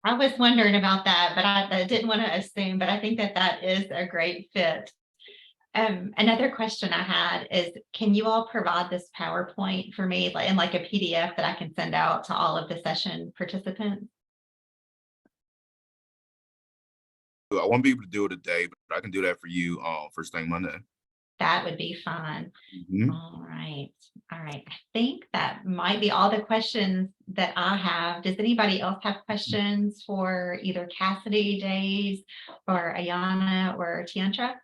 I was wondering about that, but I didn't want to assume, but I think that is a great fit. Another question I had is, can you all provide this PowerPoint for me, like in like a PDF that I can send out to all of the session participants? I won't be able to do it today, but I can do that for you first thing Monday. That would be fun. Mhm. All right. I think that might be all the questions that I have. Does anybody else have questions for either Cassidy, Days, or Ayana, or Tiantra?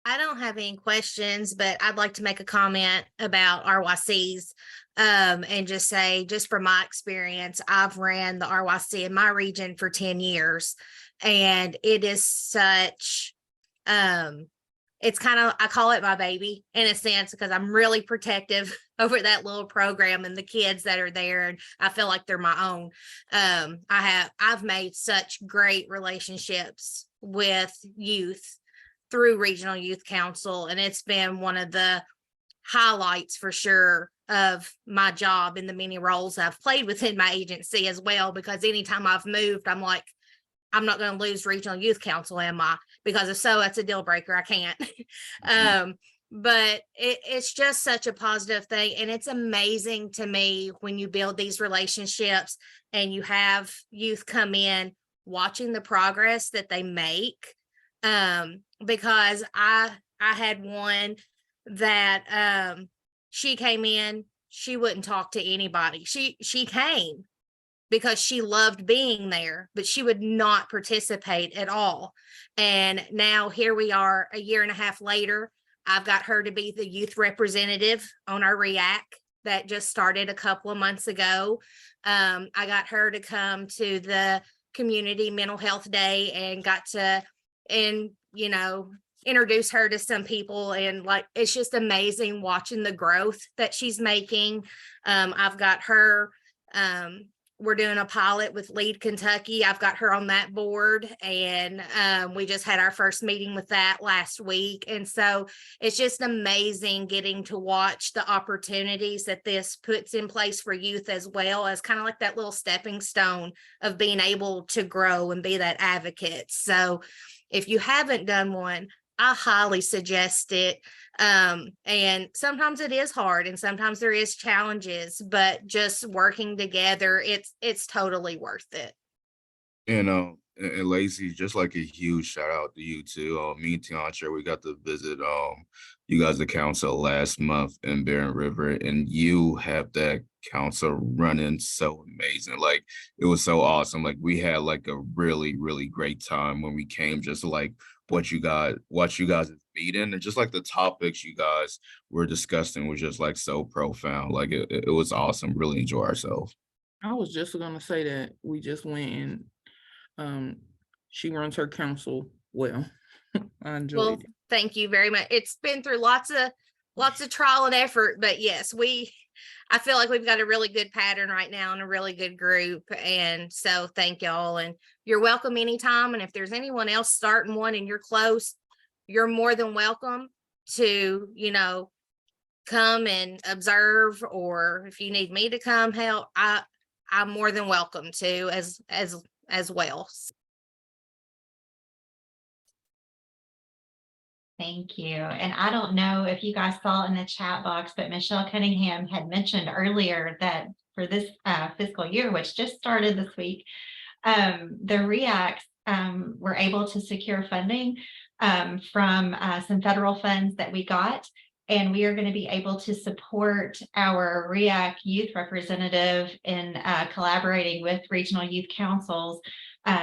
I don't have any questions, but I'd like to make a comment about RYCs, and just say, just from my experience, I've ran the RYC in my region for 10 years, and it is such, it's kind of, I call it my baby in a sense, because I'm really protective over that little program and the kids that are there, and I feel like they're my own. I've made such great relationships with youth through Regional Youth Council. And it's been one of the highlights for sure of my job and the many roles I've played within my agency as well, because anytime I've moved, I'm like, I'm not going to lose Regional Youth Council, am I? Because if so, that's a deal breaker. I can't. But it's just such a positive thing. And it's amazing to me when you build these relationships and you have youth come in, watching the progress that they make. Because I had one that she came in, she wouldn't talk to anybody. She came because she loved being there, but she would not participate at all. And now here we are a year and a half later. I've got her to be the youth representative on our REAC that just started a couple of months ago. I got her to come to the community mental health day and got to, and you know, introduce her to some people. And like, it's just amazing watching the growth that she's making. I've got her, we're doing a pilot with Lead Kentucky. I've got her on that board, and we just had our first meeting with that last week. And so it's just amazing getting to watch the opportunities that this puts in place for youth, as well as kind of like that little stepping stone of being able to grow and be that advocate. So if you haven't done one, I highly suggest it. And sometimes it is hard and sometimes there is challenges, but just working together, it's totally worth it. And Lacey, just like a huge shout out to you too. Me and Tiantra, we got to visit you guys the council last month in Barren River, and you have that council running so amazing. Like, it was so awesome. Like, we had like a really, really great time when we came, just like what you guys meeting, and just like the topics you guys were discussing was just like so profound. Like it was awesome. Really enjoy ourselves. I was just gonna say that we just went and she runs her council well. I enjoyed Well, it. thank you very much. It's been through lots of trial and effort, but yes, I feel like we've got a really good pattern right now and a really good group. And so thank y'all, and you're welcome anytime. And if there's anyone else starting one and you're close, you're more than welcome to, come and observe, or if you need me to come help, I'm more than welcome to as well. Thank you. And I don't know if you guys saw in the chat box, but Michelle Cunningham had mentioned earlier that for this fiscal year, which just started this week, the REACs were able to secure funding from some federal funds that we got. And we are going to be able to support our REAC youth representative in collaborating with regional youth councils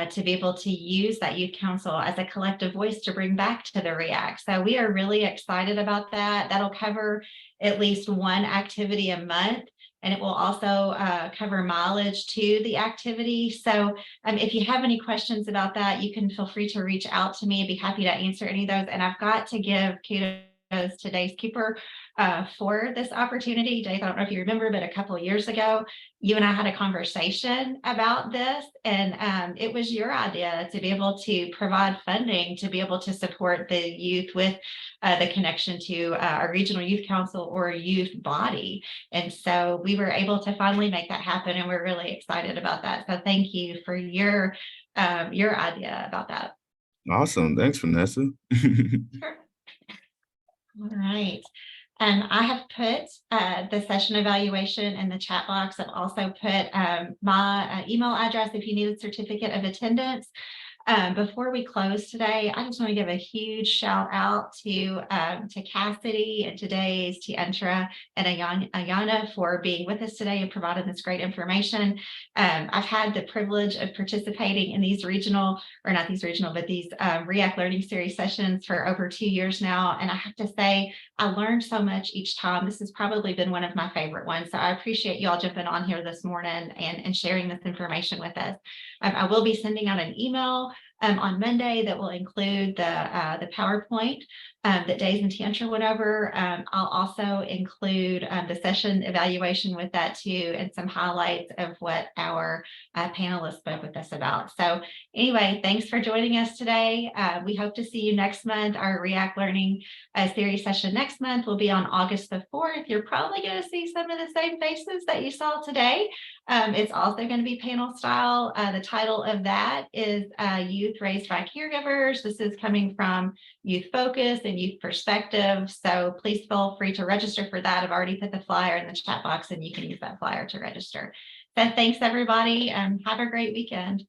to be able to use that youth council as a collective voice to bring back to the REAC. So we are really excited about that. That'll cover at least one activity a month, and it will also cover mileage to the activity. So if you have any questions about that, you can feel free to reach out to me. I'd be happy to answer any of those. And I've got to give kudos to Dave's Keeper for this opportunity. Dave, I don't know if you remember, but a couple of years ago, you and I had a conversation about this, and it was your idea to be able to provide funding to be able to support the youth with the connection to a regional youth council or a youth body. And so we were able to finally make that happen, and we're really excited about that. So thank you for your idea about that. Awesome. Thanks, Vanessa. Sure. All right. I have put the session evaluation in the chat box. I've also put my email address if you need a certificate of attendance. Before we close today, I just want to give a huge shout out to Cassidy and today's Tiantra and Ayana for being with us today and providing this great information. I've had the privilege of participating in these regional, or not these regional, but these REAC Learning Series sessions for over 2 years now. And I have to say, I learned so much each time. This has probably been one of my favorite ones. So I appreciate you all jumping on here this morning and sharing this information with us. I will be sending out an email on Monday that will include the PowerPoint that Days and Tench or whatever. I'll also include the session evaluation with that too, and some highlights of what our panelists spoke with us about. So anyway, thanks for joining us today. We hope to see you next month. Our React Learning series session next month will be on August the 4th. You're probably going to see some of the same faces that you saw today. It's also going to be panel style. The title of that is Youth Raised by Caregivers. This is coming from Youth Focus and Youth Perspective. So please feel free to register for that. I've already put the flyer in the chat box and you can use that flyer to register. So thanks everybody and have a great weekend.